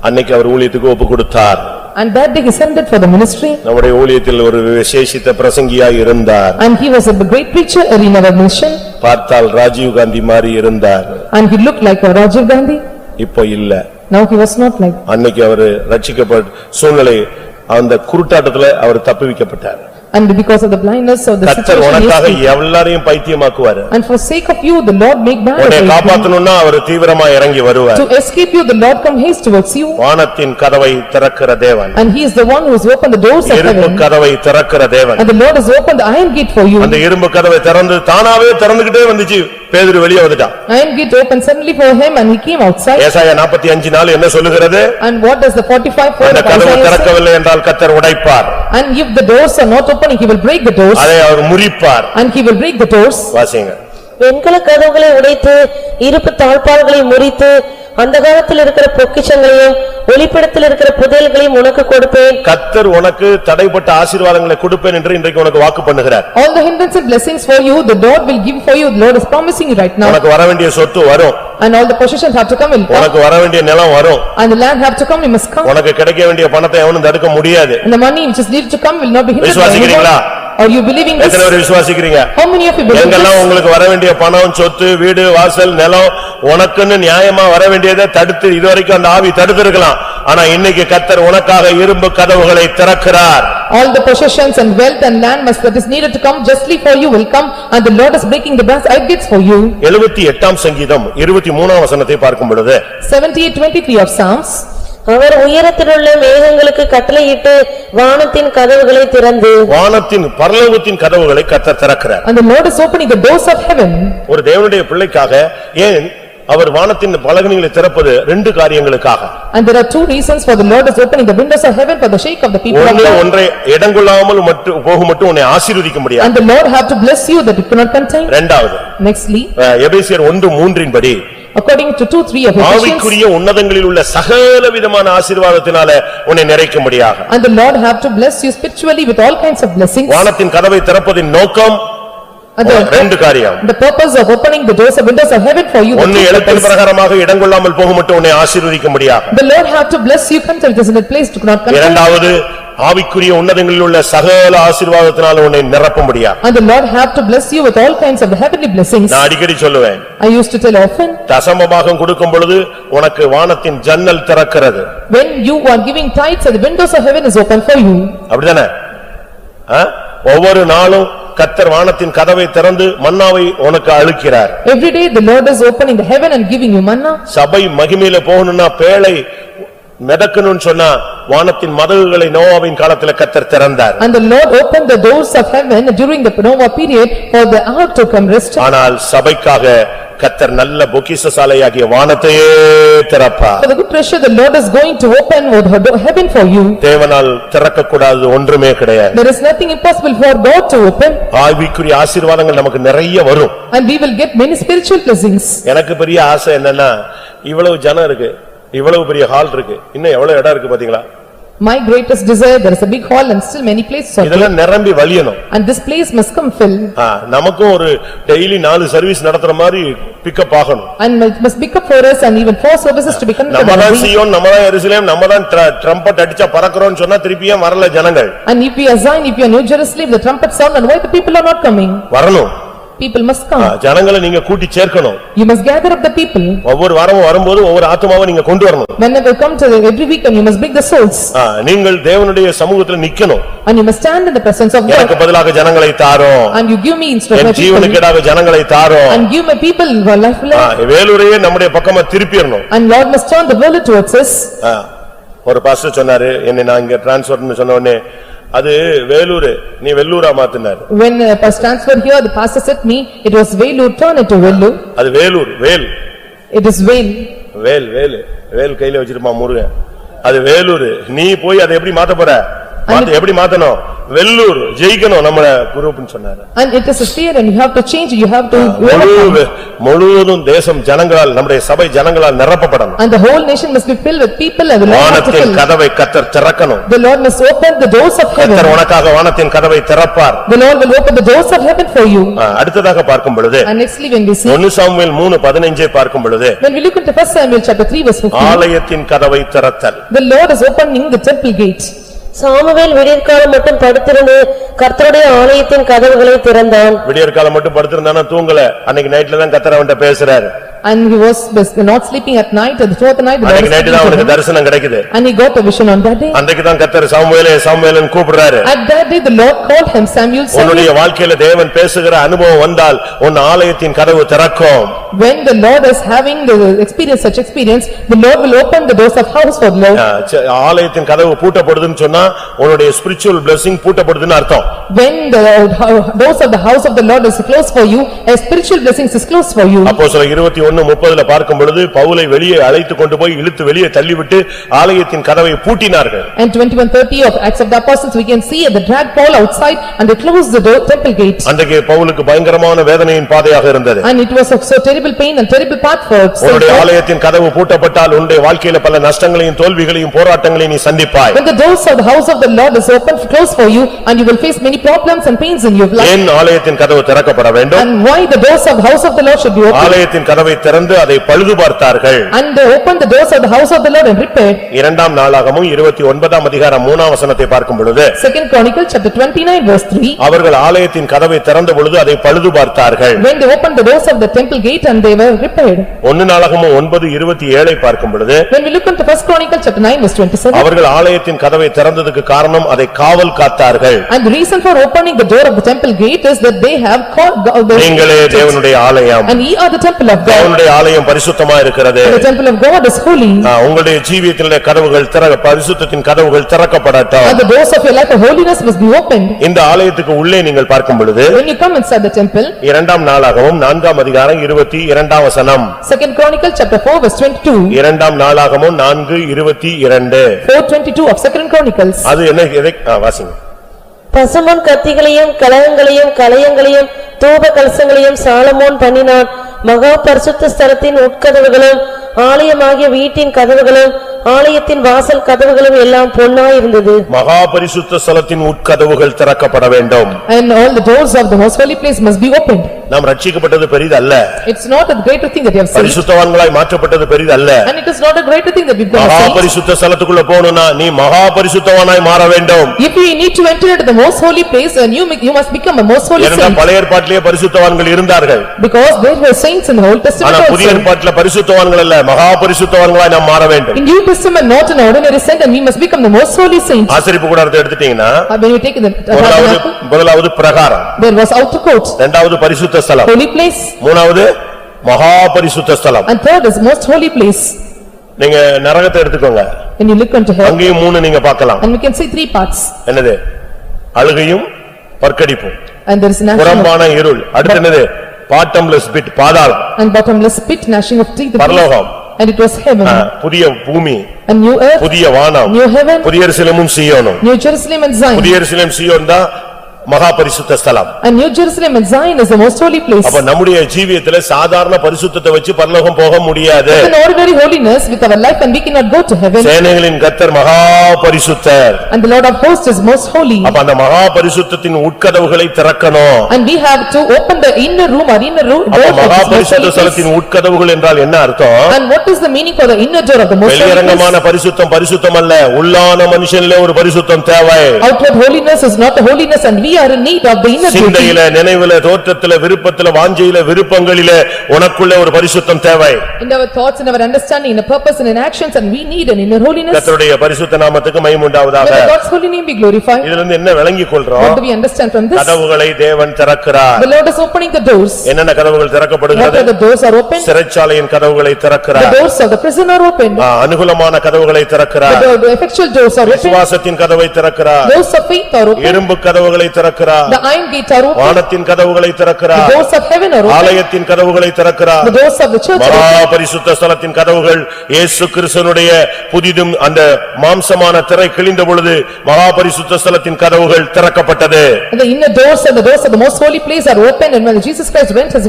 அன்னைக்கு அவர் ஊழியத்துக்கு ஒப்பு கொடுத்தார். And that day he sent it for the ministry. நம்முடைய ஊழியத்தில் ஒரு விசேஷித்த பிரசங்கியாய் இருந்தார். And he was a great preacher in our mission. பார்த்தால் ராஜீவ் காந்தி மாதிரி இருந்தார். And he looked like a Rajiv Gandhi. இப்போ இல்ல. Now he was not like. அன்னைக்கு அவர் ரட்சிக்கப்பட்ட சூழ்நிலை, அந்த குருட்டாட்டத்துல அவர் தப்புவிக்கப்பட்டார். And because of the blindness of the கர்த்தர் situation, உனக்காக எல்லாரையும் பைத்தியமாக்குவார். and for sake of you the Lord make bad உன்னை of you. காப்பாத்தணும்னா அவர் தீவிரமா இறங்கி வருவார். To escape you the Lord come haste towards you. வானத்தின் கதவை திறக்கிற தேவன், And he is the one who has opened the doors of இரும்பு heaven. கதவை திறக்கிற தேவன். And the Lord has opened the iron gate for you. அந்த இரும்பு கதவை திறந்து தானாவே திறந்துகிட்டே வந்துச்சு, பேதுரு வெளியே வந்துட்டான். Iron gate opened suddenly for him and he came outside. ஏசாயா 45:4 என்ன சொல்லுகிறது? And what does the 45:4 அந்த of கதவு Isaiah say? திறக்கவில்லை என்றால் கர்த்தர் உடைப்பார். And if the doors are not opening, he will break the doors. அதை அவர் முறிப்பார். And he will break the doors. வாசிங்க. வெண்கல கதவுகளை உடைத்து இருப்பு தாழ்பால்களை முறித்து அந்த காலத்தில் இருக்கிற பொக்கிஷங்களையும் ஒளிப்படத்தில் இருக்கிற புதையல்களையும் உனக்கு கொடுப்பேன். கர்த்தர் உனக்கு தடைப்பட்ட ஆசீர்வாதங்களை கொடுப்பேன் என்று இன்றைக்கு உனக்கு வாக்கு பண்ணுகிறார். All the hindrance and blessings for you, the Lord will give for you. The Lord is promising you right now. உனக்கு வர வேண்டிய சொத்து வரும். And all the possessions have to come will come. உனக்கு வர வேண்டிய நிலம் வரும். And the land have to come, you must come. உனக்கு கிடைக்க வேண்டிய பணத்தை எவனும் தடுக்க முடியாது. And the money which is needed to come will not be hindered by விசுவாசிக்கிறீங்களா? anyone. Are you believing this? எத்தனை பேர் விசுவாசிக்கிறீங்க? How many of you believe எங்கெல்லாம் this? உங்களுக்கு வர வேண்டிய பணம், சொத்து, வீடு, வாசல், நிலம், உனக்குன்னு நியாயமா வர வேண்டியதை தடுத்து இதுவரைக்கும் அந்த ஆவி தடுத்திருக்கலாம். ஆனா இன்னைக்கு கர்த்தர் உனக்காக இரும்பு கதவுகளை திறக்கிறார். All the possessions and wealth and land must that is needed to come justly for you will come, and the Lord is breaking the brass gates for you. 78 சங்கீதம் 23 வசனத்தை பார்க்கும் பொழுது 78:23 of Psalms. அவர் உயரத்திலுள்ள மேகங்களுக்கு கட்டளையிட்டு வானத்தின் கதவுகளை திறந்து வானத்தின் பரலோகத்தின் கதவுகளை கர்த்தர் திறக்கிறார். And the Lord is opening the doors of heaven. ஒரு தேவனுடைய பிள்ளைக்காக ஏன் அவர் வானத்தின் பலகணிகளை திறப்பது? ரெண்டு காரியங்களுக்காக. And there are two reasons for the Lord is opening the windows of heaven for the sake of the people of God. ஒன்றை இடங்கொள்ளாமல் மட்டும் உன்னை ஆசீர்வதிக்க முடியாது. And the Lord have to bless you that it cannot contain. இரண்டாவது, Nextly, எபேசியர் 1:3 படி according to 2:3 of Ephesians. ஆவிக்குரிய உன்னதங்களில் உள்ள சகல விதமான ஆசீர்வாதத்தினால உன்னை நிறைக்க முடியாது. And the Lord have to bless you spiritually with all kinds of blessings. வானத்தின் கதவை திறப்பதின் நோக்கம் ரெண்டு காரியம். The purpose of opening the doors of windows of heaven for you. ஒன்னு எழுத்தின் பிரகாரமாக இடங்கொள்ளாமல் போக மட்டும் உன்னை ஆசீர்வதிக்க முடியாது. The Lord have to bless you content is in a place to not contain. இரண்டாவது, ஆவிக்குரிய உன்னதங்களில் உள்ள சகல ஆசீர்வாதத்தினால உன்னை நிரப்ப முடியாது. And the Lord have to bless you with all kinds of the heavenly blessings. நான் அடிக்கடி சொல்லுவேன், I used to tell often. தசமபாகம் கொடுக்கும் பொழுது உனக்கு வானத்தின் ஜன்னல் திறக்கிறது. When you are giving tithes, the windows of heaven is open for you. அப்படிதானே? ஒவ்வொரு நாளும் கர்த்தர் வானத்தின் கதவை திறந்து மன்னாவை உனக்கு அளிக்கிறார். Every day the Lord is opening the heaven and giving you manna. சபை மகிமையில போகணும்னா பேழை மிதக்கணும்னு சொன்னா வானத்தின் மதகுகளை நோவாவின் காலத்துல கர்த்தர் திறந்தார். And the Lord opened the doors of heaven during the Noah period for the ark to come rest. ஆனால் சபைக்காக கர்த்தர் நல்ல பொக்கிஷசாலையாகிய வானத்தையே திறப்பார். For the good treasure the Lord is going to open heaven for you. தேவனால் திறக்க கூடாதது ஒன்றுமே கிடையாது. There is nothing impossible for God to open. ஆவிக்குரிய ஆசீர்வாதங்கள் நமக்கு நிறைய வரும். And we will get many spiritual blessings. எனக்கு பெரிய ஆசை என்னன்னா, இவ்வளவு ஜனம் இருக்கு, இவ்வளவு பெரிய ஹால் இருக்கு, இன்னும் எவ்வளவு இடம் இருக்கு பாத்தீங்களா? My greatest desire, there is a big hall and still many places are இதெல்லாம் நிரம்பி வழியணும். and this place must come fill. நமக்கும் ஒரு டெய்லி 4 சர்வீஸ் நடத்துற மாதிரி பிக்கப் ஆகணும். And it must pick up for us and even 4 services to be conducted. நம்மதான் சீயோன், நம்மதான் எருசலேம், நம்மதான் ட்ரம்பட் அடிச்சா பறக்கறோம்னு சொன்னா திருப்பியும் வரல ஜனங்கள். And if we are Zion, if we are New Jerusalem, the trumpet sound, and why the people are not coming? வரணும். People must come. ஜனங்களை நீங்க கூட்டி சேர்க்கணும். You must gather up the people. ஒவ்வொரு வாரமும் வரும்போது ஒவ்வொரு ஆத்துமாவை நீங்க கொண்டு வரணும். Whenever come to every week and you must bring the souls. நீங்கள் தேவனுடைய சமூகத்துல நிக்கணும். And you must stand in the presence of God. எனக்கு பதிலாக ஜனங்களை தாரும். And you give me instead of என் ஜீவனுக்கேடாக ஜனங்களை தாரும். And give my people for life. வேலூரையே நம்முடைய பக்கமா திருப்பிறணும். And Lord must turn the world towards us. ஒரு பாஸ்டர் சொன்னாரு, என்ன நான் இங்க டிரான்ஸ்ஃபர்னு சொன்ன உடனே அது வேலூர், நீ வெள்ளூரா மாத்தினார். When was transferred here, the pastor said me, it was Velur, turn it to Vellur. அது வேலூர், வேல். It is Vel. வேல், வேல், வேல் கையில வச்சிருப்பான் முருகன். அது வேலூர். நீ போய் அதை எப்படி மாத்த போற? எப்படி மாத்தணும்? வெள்ளூர் ஜெயிக்கணும் நம்ம குரூப்னு சொன்னாரு. And it is a fear and you have to change, you have to முழுவதும் தேசம் ஜனங்களால், நம்முடைய சபை ஜனங்களால் நிரப்பப்படணும். And the whole nation must be filled with people and the Lord must fill. வானத்தின் கதவை கர்த்தர் திறக்கணும். The Lord must open the doors of heaven. கர்த்தர் உனக்காக வானத்தின் கதவை திறப்பார். The Lord will open the doors of heaven for you. அடுத்ததாக பார்க்கும் பொழுது, And nextly when we see 1 Samuel 3:15 பார்க்கும் பொழுது, when we look into 1 Samuel chapter 3 verse 15, ஆலயத்தின் கதவை திறத்தல். the Lord is opening the temple gate. Samuel விடியற்காலம் மட்டும் படுத்திருந்து கர்த்தருடைய ஆலயத்தின் கதவுகளை திறந்தான். விடியற்காலம் மட்டும் படுத்திருந்தானா தூங்கல. அன்னைக்கு நைட்ல தான் கர்த்தர் அவன்கிட்ட பேசுறாரு. And he was not sleeping at night, at the fourth night. அன்னைக்கு நைட் தான் அவனுக்கு தரிசனம் கிடைக்குது. And he got a vision on that day. அன்னைக்கு தான் கர்த்தர் சாமுவேலே சாமுவேல்னு கூப்பிடுறாரு. At that day the Lord called him Samuel. உன்னுடைய வாழ்க்கையில தேவன் பேசுகிற அனுபவம் வந்தால் உன் ஆலயத்தின் கதவு திறக்கும். When the Lord is having the experience, such experience, the Lord will open the doors of house for the Lord. ஆலயத்தின் கதவு பூட்டப்படுதுன்னு சொன்னா உன்னுடைய spiritual blessing பூட்டப்படுதுன்னு அர்த்தம். When the doors of the house of the Lord is closed for you, a spiritual blessings is closed for you. அப்போஸ்தலர் 21:30 பார்க்கும் பொழுது பவுலை வெளியே அழைத்து கொண்டு போய் இழுத்து வெளியே தள்ளிவிட்டு ஆலயத்தின் கதவை பூட்டினார்கள். And 21:30 of Acts of the Apostles we can see they dragged Paul outside and they closed the temple gate. அன்றைக்கு பவுலுக்கு பயங்கரமான வேதனையின் பாதையாக இருந்தது. And it was so terrible pain and terrible path for Saul. உன்னுடைய ஆலயத்தின் கதவு பூட்டப்பட்டால் உன்னுடைய வாழ்க்கையில பல நஷ்டங்களையும் தோல்விகளையும் போராட்டங்களையும் நீ சந்திப்பாய். When the doors of the house of the Lord is open closed for you and you will face many problems and pains in your life. ஏன் ஆலயத்தின் கதவு திறக்கப்பட வேண்டும்? And why the doors of the house of the Lord should be open? ஆலயத்தின் கதவை திறந்து அதை பழுது பார்த்தார்கள். And they opened the doors of the house of the Lord and repaired. 2 நாளாகமம் 29 அதிகாரம் 3 வசனத்தை பார்க்கும் பொழுது, 2 Chronicles chapter 29 verse 3, அவர்கள் ஆலயத்தின் கதவை திறந்த பொழுது அதை பழுது பார்த்தார்கள். when they opened the doors of the temple gate and they were repaired. 1 நாளாகமம் 9:27 பார்க்கும் பொழுது, When we look into 1 Chronicles chapter 9 verse 27, அவர்கள் ஆலயத்தின் கதவை திறந்ததுக்கு காரணம் அதை காவல் காத்தார்கள். and the reason for opening the door of the temple gate is that they have called நீங்களே தேவனுடைய ஆலயம். and ye are the temple of God. தேவனுடைய ஆலயம் பரிசுத்தமா இருக்கிறது. The temple of God is holy. உங்களுடைய ஜீவியத்திலே கதவுகள் பரிசுத்தத்தின் கதவுகள் திறக்கப்படட்டும். And the doors of your life of holiness must be opened. இந்த ஆலயத்துக்கு உள்ளே நீங்கள் பார்க்கும் பொழுது, When you come inside the temple, 2 நாளாகமம் 4 அதிகாரம் 22 வசனம், 2 Chronicles chapter 4 verse 22, 2 நாளாகமம் 4:22, 4:22 of 2 Chronicles. அது என்ன வாசிங்க. பசும்பொன் கத்திகளையும் கலகங்களையும் கலயங்களையும் தூப கலசங்களையும் சாலமோன் பண்ணினான். மகா பரிசுத்த ஸ்தலத்தின் உட்கதவுகளும் ஆலயமாகிய வீட்டின் கதவுகளும் ஆலயத்தின் வாசல் கதவுகளும் எல்லாம் பொன்னாய் இருந்தது. மகா பரிசுத்த ஸ்தலத்தின் உட்கதவுகள் திறக்கப்பட வேண்டும். And all the doors of the most holy place must be opened. நாம் ரட்சிக்கப்பட்டது பெரிதல்ல. It's not a greater thing that you have saved. பரிசுத்தவான்களாய் மாற்றப்பட்டது பெரிதல்ல. And it is not a greater thing that we become மகா saved. பரிசுத்த ஸ்தலத்துக்குள்ள போகணும்னா நீ மகா பரிசுத்தவானாய் மாற வேண்டும். If you need to enter into the most holy place and you must become a most holy ஏன்னா saint. பழைய ஏற்பாட்டிலே பரிசுத்தவான்கள் இருந்தார்கள். Because there were saints in the Old Testament ஆனா also. புதிய ஏற்பாட்டிலே பரிசுத்தவான்கள் அல்ல, மகா பரிசுத்தவான்களாய் நாம் மாற வேண்டும். In New Testament not an ordinary saint and we must become the most holy saint. ஆசரிப்பு கூடாரத்தை எடுத்துட்டீங்கன்னா When you take the முதலாவது பிரகாரம், there was outer court, இரண்டாவது பரிசுத்த ஸ்தலம், holy place, மூணாவது மகா பரிசுத்த ஸ்தலம், and third is most holy place. நீங்க நரகத்தை எடுத்துக்கோங்க, When you look into hell, அங்கேயும் 3 நீங்க பார்க்கலாம். and we can see 3 parts. என்னது? அழுகையும் பற்கடிப்பும், And there is gnashing புறம்பான இருள். அடுத்து என்னது? பாட்டம்லெஸ் பிட், பாதாளம், and bottomless pit, gnashing of teeth. பரலோகம், And it was heaven, புதிய பூமி, and new earth, புதிய வானம், new heaven, புதிய எருசலேமும் சீயோனும். New Jerusalem and Zion. புதிய எருசலேம் சீயோன் தான் மகா பரிசுத்த ஸ்தலம். And New Jerusalem and Zion is the most holy place. அப்ப நம்முடைய ஜீவியத்திலே சாதாரண பரிசுத்தத்தை வச்சு பரலோகம் போக முடியாது. An ordinary holiness with our life and we cannot go to heaven. சேனைகளின் கர்த்தர் மகா பரிசுத்தர். And the Lord of hosts is most holy. அப்ப அந்த மகா பரிசுத்தத்தின் உட்கதவுகளை திறக்கணும். And we have to open the inner room or inner room door. அப்ப மகா பரிசுத்த ஸ்தலத்தின் உட்கதவுகள் என்றால் என்ன அர்த்தம்? And what is the meaning for the inner door of the most holy place? வெளியரங்கமான பரிசுத்தம் பரிசுத்தம் அல்ல, உள்ளான மனுஷனிலே ஒரு பரிசுத்தம் தேவை. Outward holiness is not the holiness and we are in need of the inner beauty. சிந்தையிலே, நினைவிலே, தோற்றத்திலே, விருப்பத்திலே, வாஞ்சையிலே, விருப்பங்களிலே உனக்குள்ளே ஒரு பரிசுத்தம் தேவை. In our thoughts, in our understanding, in our purpose and in actions, and we need an inner holiness. கர்த்தருடைய பரிசுத்த நாமத்துக்கு மகிமை உண்டாவதாக. May God's holy name be glorified. இதிலிருந்து என்ன விளங்கிக் கொள்றோம்? What do we understand from this? கதவுகளை தேவன் திறக்கிறார். The Lord is opening the doors. என்னென்ன கதவுகள் What திறக்கப்படுகிறது? are the doors are opened? சிறைச்சாலையின் கதவுகளை The திறக்கிறார். doors of the prison are opened. அனுகூலமான கதவுகளை திறக்கிறார். The effectual doors are opened. விசுவாசத்தின் கதவை திறக்கிறார். Doors of faith are opened. இரும்பு கதவுகளை திறக்கிறார். The iron gate are opened. வானத்தின் கதவுகளை The திறக்கிறார். doors of heaven are opened. ஆலயத்தின் கதவுகளை திறக்கிறார். The doors of the church are மகா opened. பரிசுத்த ஸ்தலத்தின் கதவுகள் இயேசு கிறிஸ்துவினுடைய புதிதும் அந்த மாம்சமான திரை கிழிந்த பொழுது மகா பரிசுத்த ஸ்தலத்தின் கதவுகள் திறக்கப்பட்டது. The inner doors and the doors of the most holy place are opened, and when Jesus Christ went his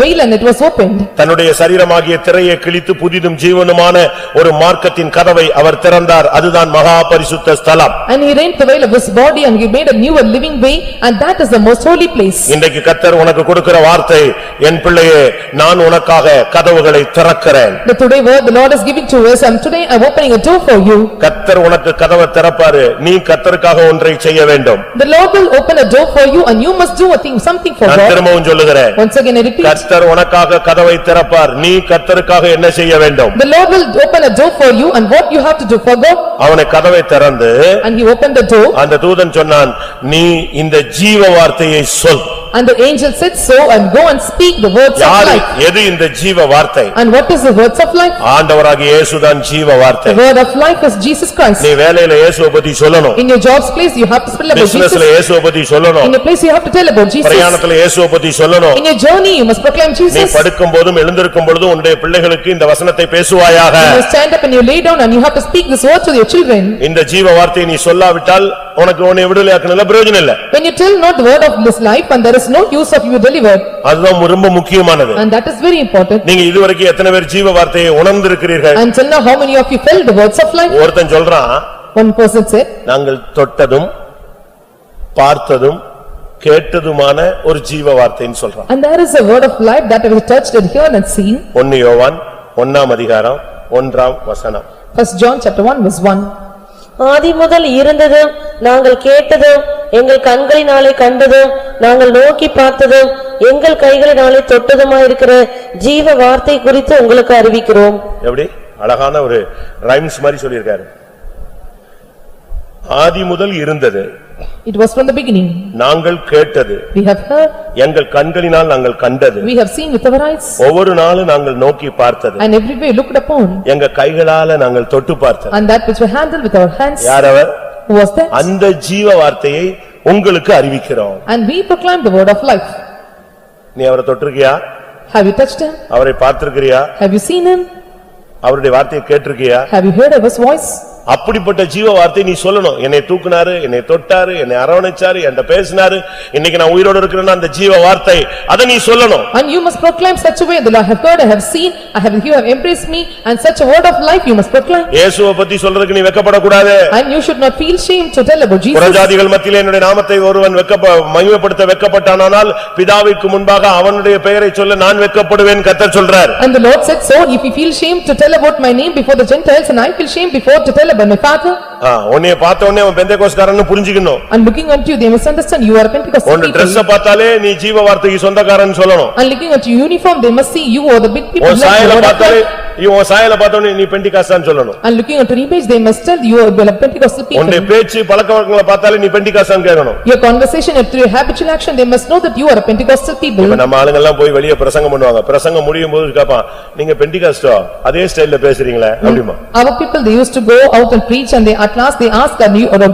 veil and it was opened. தன்னுடைய சரீரமாகிய திரையை கிழித்து புதிதும் ஜீவனுமான ஒரு மார்க்கத்தின் கதவை அவர் திறந்தார். அதுதான் மகா பரிசுத்த ஸ்தலம். And he rent the veil of his body and he made a new and living way, and that is the most holy place. இன்றைக்கு கர்த்தர் உனக்கு கொடுக்கிற வார்த்தை, என் பிள்ளையே, நான் உனக்காக கதவுகளை திறக்கிறேன். The today word the Lord is giving to us, and today I am opening a door for you. கர்த்தர் உனக்கு கதவை திறப்பாரு, நீ கர்த்தருக்காக ஒன்றை செய்ய வேண்டும். The Lord will open a door for you and you must do a thing, something for நான் God. திரும்பவும் சொல்லுகிறேன், Once again I repeat. கர்த்தர் உனக்காக கதவை திறப்பார், நீ கர்த்தருக்காக என்ன செய்ய வேண்டும்? The Lord will open a door for you, and what you have to do for God. அவனை கதவை திறந்து And he opened the door, அந்த தூதன் சொன்னான், நீ இந்த ஜீவ வார்த்தையை சொல். and the angel said so, and go and speak the words of யாரு, life. எது இந்த ஜீவ வார்த்தை? And what is the words of life? ஆண்டவராகிய இயேசுதான் ஜீவ வார்த்தை. The word of life is Jesus Christ. நீ வேலையில இயேசுவை பத்தி சொல்லணும். In your job's place you have to tell about பிசினஸ்ல Jesus. இயேசுவை பத்தி சொல்லணும். In your place you have to tell about Jesus. பிரயாணத்துல இயேசுவை பத்தி சொல்லணும். In your journey you must proclaim நீ Jesus. படுக்கும் போதும் எழுந்திருக்கும் பொழுதும் உன்னுடைய பிள்ளைகளுக்கு இந்த வசனத்தை பேசுவாயாக. You stand up and you lay down and you have to speak this word to your children. இந்த ஜீவ வார்த்தையை நீ சொல்லாவிட்டால் உனக்கு உன்னை விடுதலையாக்குனதுல பிரயோஜனம் இல்ல. When you tell not the word of this life, and there is no use of you delivered. அதுதான் ரொம்ப முக்கியமானது. And that is very important. நீங்க இதுவரைக்கும் எத்தனை பேர் ஜீவ வார்த்தையை உணர்ந்திருக்கிறீர்கள்? Until now, how many of you felt the words of life? ஒருத்தன் சொல்றான், One person said, நாங்கள் தொட்டதும் பார்த்ததும் கேட்டதுமான ஒரு ஜீவ வார்த்தைன்னு சொல்றான். and there is a word of life that we touched and heard and seen. 1 யோவான் 1ஆம் அதிகாரம் 1ஆம் வசனம். First John chapter 1 verse 1. ஆதி முதல் இருந்ததும் நாங்கள் கேட்டதும் எங்கள் கண்களினாலே கண்டதும் நாங்கள் நோக்கி பார்த்ததும் எங்கள் கைகளினாலே தொட்டதுமாயிருக்கிற ஜீவ வார்த்தை குறித்து உங்களுக்கு அறிவிக்கிறோம். எப்படி அழகான ஒரு ரைம்ஸ் மாதிரி சொல்லியிருக்காரு. ஆதி முதல் இருந்தது, It was from the beginning. நாங்கள் கேட்டது, We have heard, எங்கள் கண்களினால் நாங்கள் கண்டது, we have seen with our eyes, ஒவ்வொரு நாளும் நாங்கள் நோக்கி பார்த்தது, and every way looked upon, எங்க கைகளால நாங்கள் தொட்டு பார்த்தது. and that which we handled with our hands. யார் அவர்? Who was that? அந்த ஜீவ வார்த்தையை உங்களுக்கு அறிவிக்கிறோம். And we proclaim the word of life. நீ அவரை தொட்டிருக்கியா? Have you touched him? அவரை பார்த்திருக்கிறியா? Have you seen him? அவருடைய வார்த்தையை கேட்டிருக்கியா? Have you heard of his voice? அப்படிப்பட்ட ஜீவ வார்த்தை நீ சொல்லணும். என்னை தூக்குனாரு, என்னை தொட்டாரு, என்னை அரவணைச்சாரு, என்கிட்ட பேசினாரு, இன்னைக்கு நான் உயிரோடு இருக்கிறேன்னா அந்த ஜீவ வார்த்தை அதை நீ சொல்லணும். And you must proclaim such a way that I have heard, I have seen, you have embraced me, and such a word of life you must proclaim. இயேசுவை பத்தி சொல்றதுக்கு நீ வெட்கப்படக்கூடாது. And you should not feel shame to tell about Jesus. புறஜாதிகள் மத்தியிலே என்னுடைய நாமத்தை ஒருவன் மகிமைப்படுத்த வெட்கப்பட்டானால் பிதாவிற்கு முன்பாக அவனுடைய பெயரை சொல்ல நான் வெட்கப்படுவேன் கர்த்தர் சொல்றார். And the Lord said so, if you feel shame to tell about my name before the Gentiles, and I feel shame before to tell about my father. உன்னைய பார்த்த உடனே அவன் பெந்தேகோஸ்தக்காரன்னு புரிஞ்சுக்கணும். And looking unto you, they must understand you are a Pentecostal உன் people. Dress பார்த்தாலே நீ ஜீவ வார்த்தைக்கு சொந்தக்காரன்னு சொல்லணும். And looking at your uniform, they must see you are the big people. உன் சாயலை பார்த்தாலே உன் சாயலை பார்த்தோனே நீ பெண்டிகாஸ்தான் சொல்லணும். And looking at your image, they must tell you are a Pentecostal people. உன்னுடைய பேச்சு பழக்கவழக்கங்களை பார்த்தாலே நீ பெண்டிகாஸ்தான் கேட்கணும். Your conversation and through your habitual action, they must know that you are a Pentecostal people. இப்ப நம்ம ஆளுங்க எல்லாம் போய் வெளிய பிரசங்கம் பண்ணுவாங்க. பிரசங்கம் முடியும் போது கேட்பான், நீங்க பெண்டிகாஸ்டோ அதே ஸ்டைல்ல பேசுறீங்களே அப்படிமா? Our people, they used to go out and preach, and they at last they ask,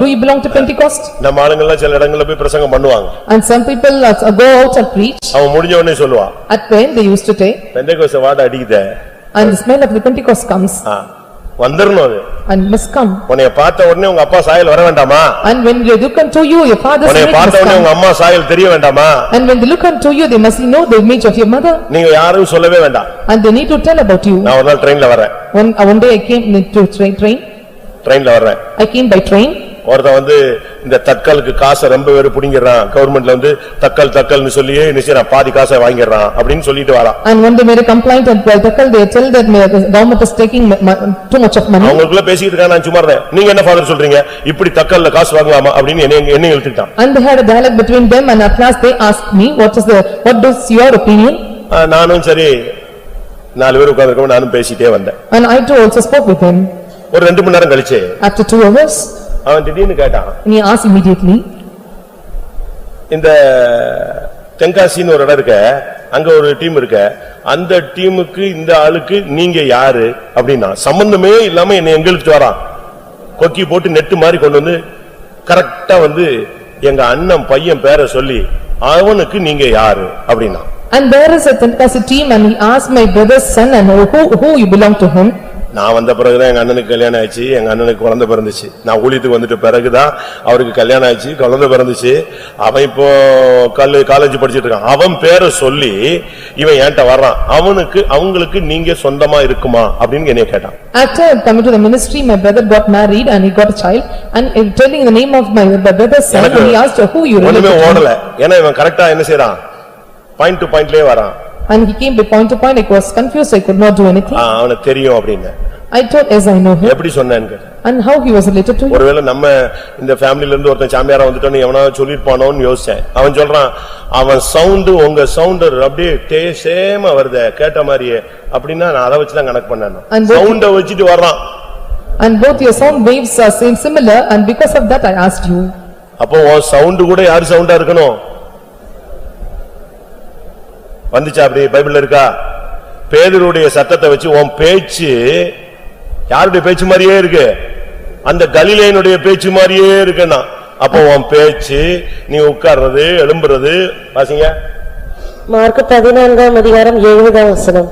do you belong to Pentecost? நம்ம ஆளுங்க எல்லாம் சில இடங்கள்ல போய் பிரசங்கம் பண்ணுவாங்க. And some people go out and preach. அவன் முடிஞ்ச உடனே சொல்லுவான், At when they used to take, Pentecost வாடை அடிக்குதே. and the smell of the Pentecost comes. வந்துடணும் அது. and must come. உன்னை பார்த்த உடனே உங்க அப்பா சாயல் வர வேண்டாமா? And when they look unto you, your father's உன்னை image must பார்த்த உடனே come. உங்க அம்மா சாயல் தெரிய வேண்டாமா? And when they look unto you, they must know the image of your mother. நீங்க யாரும் சொல்லவே வேண்டாம். And they need to tell about you. நான் ஒரு நாள் ட்ரெயின்ல வரேன். One day I came to train. ட்ரெயின்ல வரேன். I came by train. ஒருத்தன் வந்து இந்த தக்கலுக்கு காசை ரொம்ப பேரு புடிங்கறான். கவர்மெண்ட்ல வந்து தக்கல்னு சொல்லியே நிச்சயம் பாதி காசை வாங்கிடுறான் அப்படின்னு சொல்லிட்டு வரான். And when they made a complaint at Takkal, they tell that the government is taking too much of money. அவங்களுக்குள்ள பேசிட்டு இருக்கான். நான் சும்மா இருந்தேன். நீங்க என்ன ஃபாதர் சொல்றீங்க? இப்படி தக்கல்ல காசு வாங்கலாமா அப்படின்னு என்ன இழுத்துட்டான். And they had a dialogue between them, and at last they asked me, what is your opinion? நானும் சரி 4 பேர் உட்கார்ந்திருக்கோம். நானும் பேசிட்டே வந்தேன். And I too also spoke with him. ஒரு 2 மணி நேரம் கழிச்சு After 2 hours, அவன் திடீர்னு கேட்டான். and he asked immediately, இந்த தென்காசின்னு ஒரு இடம் இருக்க, அங்க ஒரு டீம் இருக்க, அந்த டீமுக்கு இந்த ஆளுக்கு நீங்க யாரு அப்படின்னா சம்பந்தமே இல்லாம என்னை எங்களுக்கு வரான். கொக்கி போட்டு நெட்டு மாதிரி கொண்டு வந்து கரெக்டா வந்து எங்க அண்ணன் பையன் பேரை சொல்லி அவனுக்கு நீங்க யாரு அப்படின்னா. and there is a Tenkasi team, and he asked my brother's son, and who you belong to him. நான் வந்த பிறகுதான் எங்க அண்ணனுக்கு கல்யாணம் ஆச்சு. எங்க அண்ணனுக்கு குழந்தை பிறந்துச்சு. நான் ஊழியத்துக்கு வந்துட்டு பிறகுதான் அவருக்கு கல்யாணம் ஆச்சு, குழந்தை பிறந்துச்சு. அவன் இப்போ காலேஜ் படிச்சிட்டு இருக்கான். அவன் பேரை சொல்லி இவன் என்கிட்ட வர்றான். அவங்களுக்கு நீங்க சொந்தமா இருக்குமா அப்படின்னு என்னைய கேட்டான். After coming to the ministry, my brother got married and he got a child, and telling the name of my brother's son, and he asked who you relate ஒண்ணுமே to. ஓடல. ஏன்னா இவன் கரெக்டா என்ன செய்யறான், பாயிண்ட் டு பாயிண்ட்லயே வரான். And he came by point to point. I was confused, I could not do anything. அவனுக்கு தெரியும் அப்படின்னு. I told as I know him. எப்படி சொன்னேன்னு. And how he was related to you. ஒருவேளை நம்ம இந்த ஃபேமிலில இருந்து ஒருத்தன் சாமியாரா வந்துட்டோன்னு எவனா சொல்லிருப்பானோன்னு யோசிச்சேன். அவன் சொல்றான், அவன் சவுண்ட் உங்க சவுண்ட் அப்படியே சேமா வருதே கேட்ட மாதிரியே அப்படின்னா நான் அதை வச்சுதான் கனெக்ட் பண்ணேன். சவுண்ட வச்சுட்டு வர்றான். And both your sound waves are same similar, and because of that I asked you. அப்போ உன் சவுண்ட் கூட யார் சவுண்டா இருக்கணும்? வந்துச்சா அப்படி பைபிள்ல இருக்கா? பேதுருடைய சத்தத்தை வச்சு உன் பேச்சு யாருடைய பேச்சு மாதிரியே இருக்கு? அந்த கலிலேயனுடைய பேச்சு மாதிரியே இருக்குன்னா அப்போ உன் பேச்சு, நீ உட்கார்றது, எழும்புறது. வாசிங்க மார்க்கு 14ஆம் அதிகாரம் 70ஆம் வசனம்.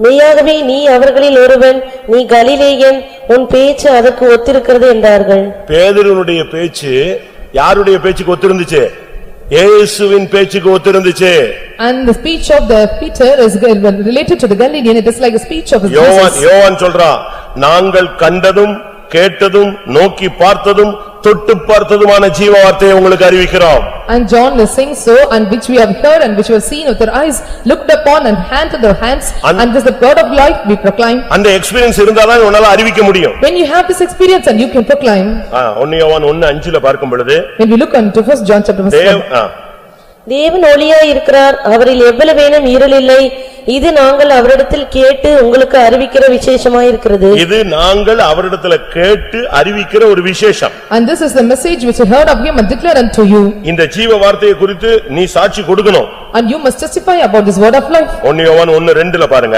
மெய்யாகவே நீ அவர்களில் ஒருவன், நீ கலிலேயன், உன் பேச்சு அதற்கு ஒத்திருக்கிறது என்றார்கள். பேதுருனுடைய பேச்சு யாருடைய பேச்சுக்கு ஒத்திருந்துச்சு? இயேசுவின் பேச்சுக்கு ஒத்திருந்துச்சு. And the speech of the Peter is related to the Galilean. It is like a speech of Jesus. யோவான் சொல்றான், நாங்கள் கண்டதும் கேட்டதும் நோக்கி பார்த்ததும் தொட்டு பார்த்ததுமான ஜீவ வார்த்தையை உங்களுக்கு அறிவிக்கிறோம். And John is saying so, and which we have heard and which we have seen with our eyes, looked upon and hand to their hands, and this is the word of life we proclaim. அந்த experience இருந்தாதான் உன்னால அறிவிக்க முடியும். When you have this experience and you can proclaim. 1 யோவான் 1:5 பார்க்கும் பொழுது, when we look into 1 John chapter 1. தேவன் ஒளியாய் இருக்கிறார், அவரில் எவ்வளவேனும் இருள் இல்லை. இது நாங்கள் அவரிடத்தில் கேட்டு உங்களுக்கு அறிவிக்கிற விசேஷமாயிருக்கிறது. இது நாங்கள் அவரிடத்தில் கேட்டு அறிவிக்கிற ஒரு விசேஷம். And this is the message which I heard of him and declare unto you. இந்த ஜீவ வார்த்தையை குறித்து நீ சாட்சி கொடுக்கணும். And you must testify about this word of life. 1 யோவான் 1:2 பாருங்க.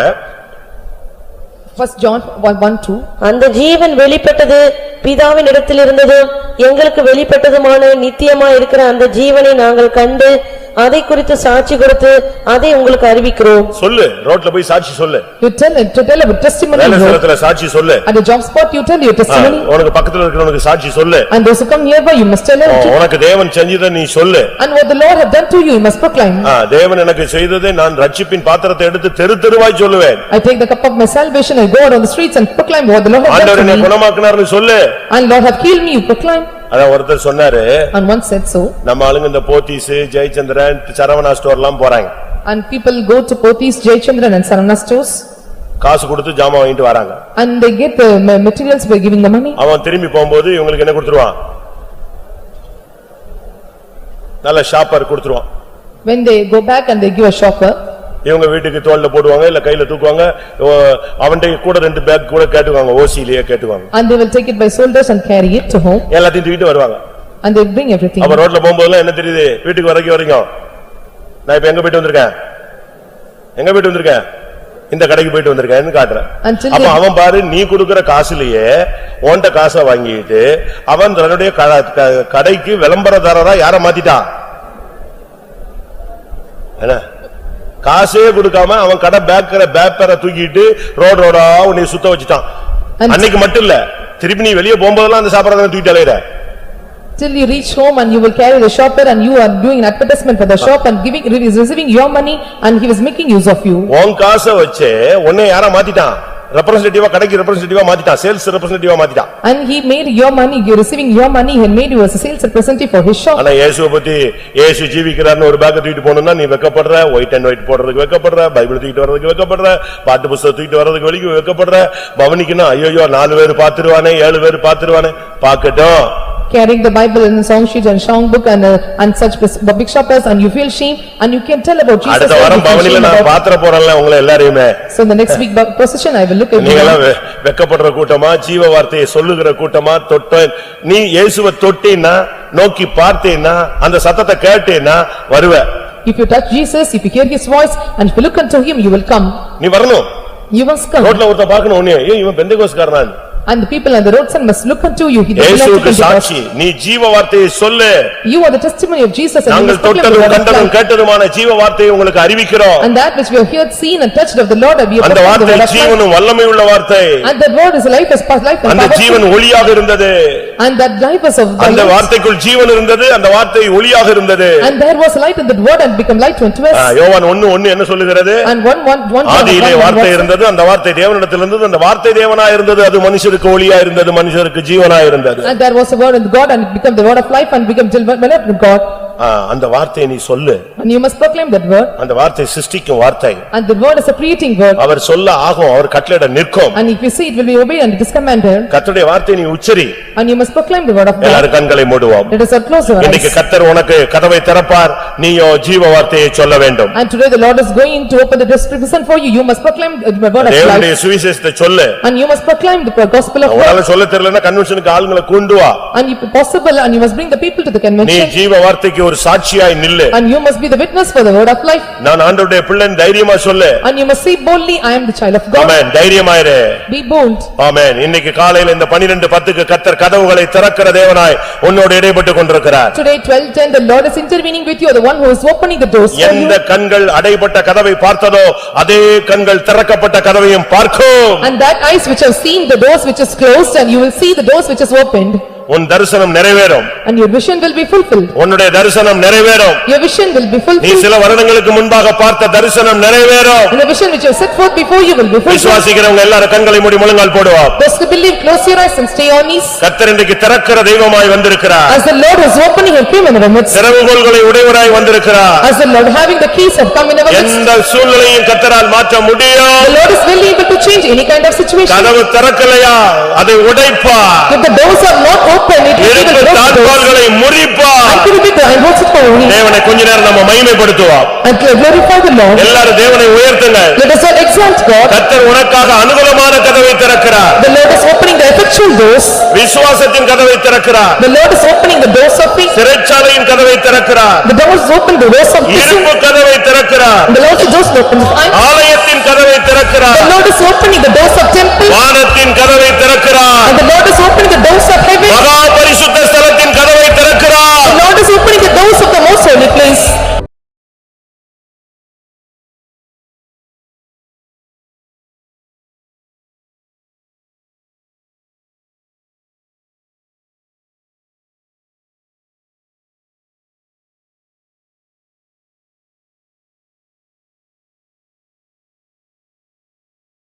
1 John 1:2. அந்த ஜீவன் வெளிப்பட்டது, பிதாவின் இடத்தில் இருந்ததும் எங்களுக்கு வெளிப்பட்டதுமான நித்தியமாய் இருக்கிற அந்த ஜீவனை நாங்கள் கண்டு அதை குறித்து சாட்சி கொடுத்து அதை உங்களுக்கு அறிவிக்கிறோம். சொல்லு, ரோட்ல போய் சாட்சி சொல்லு. You tell about testimony. வேலை ஸ்தலத்துல சாட்சி சொல்லு. At the job spot you tell your testimony. உனக்கு பக்கத்துல இருக்கிறவனுக்கு சாட்சி சொல்லு. And those who come nearby you must tell them. உனக்கு தேவன் செஞ்சதை நீ சொல்லு. And what the Lord have done to you you must proclaim. தேவன் எனக்கு செய்ததை நான் ரட்சிப்பின் பாத்திரத்தை எடுத்து தெரு தெருவாய் சொல்லுவேன். I take the cup of my salvation, I go out on the streets and proclaim what the Lord have done to ஆண்டவர் என்னை me. குணமாக்குனார்னு சொல்லு. And Lord have healed me, you proclaim. அத ஒருத்தர் சொன்னாரு. And one said so. நம்ம ஆளுங்க இந்த போத்தீஸ், ஜெயச்சந்திரன், சரவணா ஸ்டோர்லாம் போறாங்க. And people go to Pothis, Jayachandran and Saravana stores. காசு கொடுத்து ஜாமான் வாங்கிட்டு வராங்க. And they get the materials by giving the money. அவன் திரும்பி போகும்போது இவங்களுக்கு என்ன கொடுத்துருவான்? நல்ல ஷாப்பர் கொடுத்துருவான். When they go back and they give a shopper. இவங்க வீட்டுக்கு தோள்ல போடுவாங்க, இல்ல கையில தூக்குவாங்க. அவன்கிட்ட கூட 2 பேக் கூட கேட்டுவாங்க, ஓசியிலேயே கேட்டுவாங்க. And they will take it by shoulders and carry it to home. எல்லாத்தையும் தூக்கிட்டு வருவாங்க. And they bring everything. அப்ப ரோட்ல போகும்போதெல்லாம் என்ன தெரியுது? வீட்டுக்கு வரைக்கும் நான் இப்ப எங்க போயிட்டு வந்திருக்கேன், இந்த கடைக்கு போயிட்டு வந்திருக்கேன்னு காட்டுறேன். அப்ப அவன் பாரு, நீ கொடுக்கிற காசுலயே உன்கிட்ட காசை வாங்கிட்டு அவன் தன்னுடைய கடைக்கு விளம்பரதாரரா யார மாத்திட்டான்? என்ன காசே கொடுக்காம அவன் கடை பேக்கரை தூக்கிட்டு ரோடா உன்னை சுத்த வச்சுட்டான். அன்னைக்கு மட்டும் இல்ல, திருப்பி நீ வெளியே போகும்போதெல்லாம் அந்த சாப்பாடு தூக்கிட்டு அலையற. Till you reach home and you will carry the shopper and you are doing an advertisement for the shop and receiving your money and he was making use of you. உன் காசை வச்சு உன்னை யாரா மாத்திட்டான்? ரெப்ரசன்டேட்டிவா, கடைக்கு ரெப்ரசன்டேட்டிவா மாத்திட்டான், sales ரெப்ரசன்டேட்டிவா மாத்திட்டான். And he made your money, you receiving your money, he made you as a sales representative for his shop. ஆனா இயேசுவை பத்தி, இயேசு ஜீவிக்கிறார்னு ஒரு பேக் தூக்கிட்டு போணும்னா நீ வெக்கப்படுற, ஒயிட் அண்ட் ஒயிட் போடுறதுக்கு வெக்கப்படுற, பைபிள் தூக்கிட்டு வர்றதுக்கு வெக்கப்படுற, பாட்டு புத்தகம் தூக்கிட்டு வர்றதுக்கு வெளியே வெக்கப்படுற, பவனிக்குன்னா ஐயோ 4 பேர் பாத்துருவானே 7 பேர் பாத்துருவானே, பாக்கட்டும். Carrying the Bible in the song sheet and song book and such big shoppers and you feel shame and you can tell about Jesus. அடுத்த வாரம் பவனில நான் பாத்திர போறேன்ல உங்களை எல்லாரையுமே. So the next week procession I will look at you. நீங்க எல்லாம் வெக்கப்படுற கூட்டமா, ஜீவ வார்த்தையை சொல்லுகிற கூட்டமா, நீ இயேசுவை தொட்டீன்னா, நோக்கி பார்த்தேன்னா, அந்த சத்தத்தை கேட்டேன்னா வருவ. If you touch Jesus, if you hear his voice and if you look unto him, you will come. நீ வரணும். You must come. ரோட்ல ஒருத்த பார்க்கணும் உன்னை, ஏய் இவன் பெந்தேகோஸ்காரனா? And the people on the roadside must look unto you. இயேசுவுக்கு சாட்சி, நீ ஜீவ வார்த்தையை சொல்லு. You are the testimony of Jesus and நாங்கள் தொட்டதும் கண்டதும் கேட்டதுமான ஜீவ வார்த்தையை உங்களுக்கு அறிவிக்கிறோம். And that which we have heard, seen and touched of the Lord, we have அந்த வார்த்தை ஜீவனும் வல்லமை உள்ள வார்த்தை. And that word is life, as past life and அந்த ஜீவன் ஒளியாக இருந்தது. And that life was of அந்த வார்த்தைக்குள் ஜீவன் இருந்தது, அந்த வார்த்தை ஒளியாக இருந்தது. And there was light in that word and become light unto us. யோவான் 1:1 என்ன சொல்லுகிறது? And one ஆதியிலே வார்த்தை இருந்தது, அந்த வார்த்தை தேவனிடத்தில் இருந்தது, அந்த வார்த்தை தேவனாய் இருந்தது, அது மனுஷருக்கு ஒளியா இருந்தது, மனுஷருக்கு ஜீவனாய் இருந்தது. And there was a word in God and it became the word of life and became developed in God. அந்த வார்த்தையை நீ சொல்லு. And you must proclaim that word. அந்த வார்த்தை சிருஷ்டிக்கும் வார்த்தை. And the word is a creating word. அவர் சொல்ல ஆகும், அவர் கட்டளையிட நிற்கும். And if you see, it will be obeyed and it is commanded. கர்த்தருடைய வார்த்தையை நீ உச்சரி. And you must proclaim the word of God. எல்லாரும் கண்களை மூடுவோம். Let us close our eyes. இன்னைக்கு கர்த்தர் உனக்கு கதவை திறப்பார், நீயோ ஜீவ வார்த்தையை சொல்ல வேண்டும். And today the Lord is going to open the description for you. You must proclaim the word of தேவனுடைய life. சுவிசேஷத்தை சொல்லு. And you must proclaim the gospel of God. உன்னால சொல்ல தெரியலனா கன்வென்ஷனுக்கு ஆளுங்களை கொண்டு வா. And if possible, and you must bring the people to the நீ convention. ஜீவ வார்த்தைக்கு ஒரு சாட்சியாய் நில்லு. And you must be the witness for the word of life. நான் ஆண்டவருடைய பிள்ளைன்னு தைரியமா சொல்லு. And you must say boldly, I am the child of God. Amen. தைரியமாயிரு. Be bold. ஆமென். இன்னைக்கு காலையில இந்த 12:10க்கு கர்த்தர் கதவுகளை திறக்கிற தேவனாய் உன்னோடு இடைப்பட்டு கொண்டிருக்கிறார். Today 12:10 the Lord is intervening with you, the one who is opening the doors for you. எந்த கண்கள் அடைபட்ட கதவை பார்த்ததோ அதே கண்கள் திறக்கப்பட்ட கதவையும் பார்க்கும். And that eyes which have seen the doors which is closed and you will see the doors which is opened. உன் தரிசனம் நிறைவேறும். And your vision will be fulfilled. உன்னுடைய தரிசனம் நிறைவேறும். Your vision will be நீ fulfilled. சில வருடங்களுக்கு முன்பாக பார்த்த தரிசனம் நிறைவேறும். And the vision which you have set forth before you will be fulfilled. விசுவாசிக்கிறவங்க எல்லாரும் கண்களை மூடி முழங்கால் போடுவோம். Those who believe, close your eyes and stay on knees. கர்த்தர் இன்றைக்கு திறக்கிற தெய்வமாய் வந்திருக்கிறார். As the Lord is opening and came in our midst. திறவுகோல்களை உடையவராய் வந்திருக்கிறார். As the Lord having the keys have come in our midst. எந்த சூழ்நிலையும் கர்த்தரால் மாற்ற முடியும். The Lord is well able to change any kind of situation. கதவு திறக்கலையா அதை உடைப்பார். If the doors are not open, it will be the தாழ்பால்களை முறிப்பார். தேவனை கொஞ்ச நேரம் நம்ம மகிமைப்படுத்துவோம். And glorify the Lord. எல்லாரும் தேவனை உயர்த்துங்க. Let us all exalt God. கர்த்தர் உனக்காக அனுகூலமான கதவை திறக்கிறார். The Lord is opening the effectual doors. விசுவாசத்தின் கதவை திறக்கிறார். The Lord is opening the doors of faith. சிறைச்சாலையின் கதவை திறக்கிறார். The doors open the doors of prison. இருப்பு கதவை திறக்கிறார். The Lord is just opening the eyes. ஆலயத்தின் கதவை திறக்கிறார். The Lord is opening the doors of temple. வானத்தின் கதவை திறக்கிறார். And the Lord is opening the doors of heaven. மகா பரிசுத்த ஸ்தலத்தின்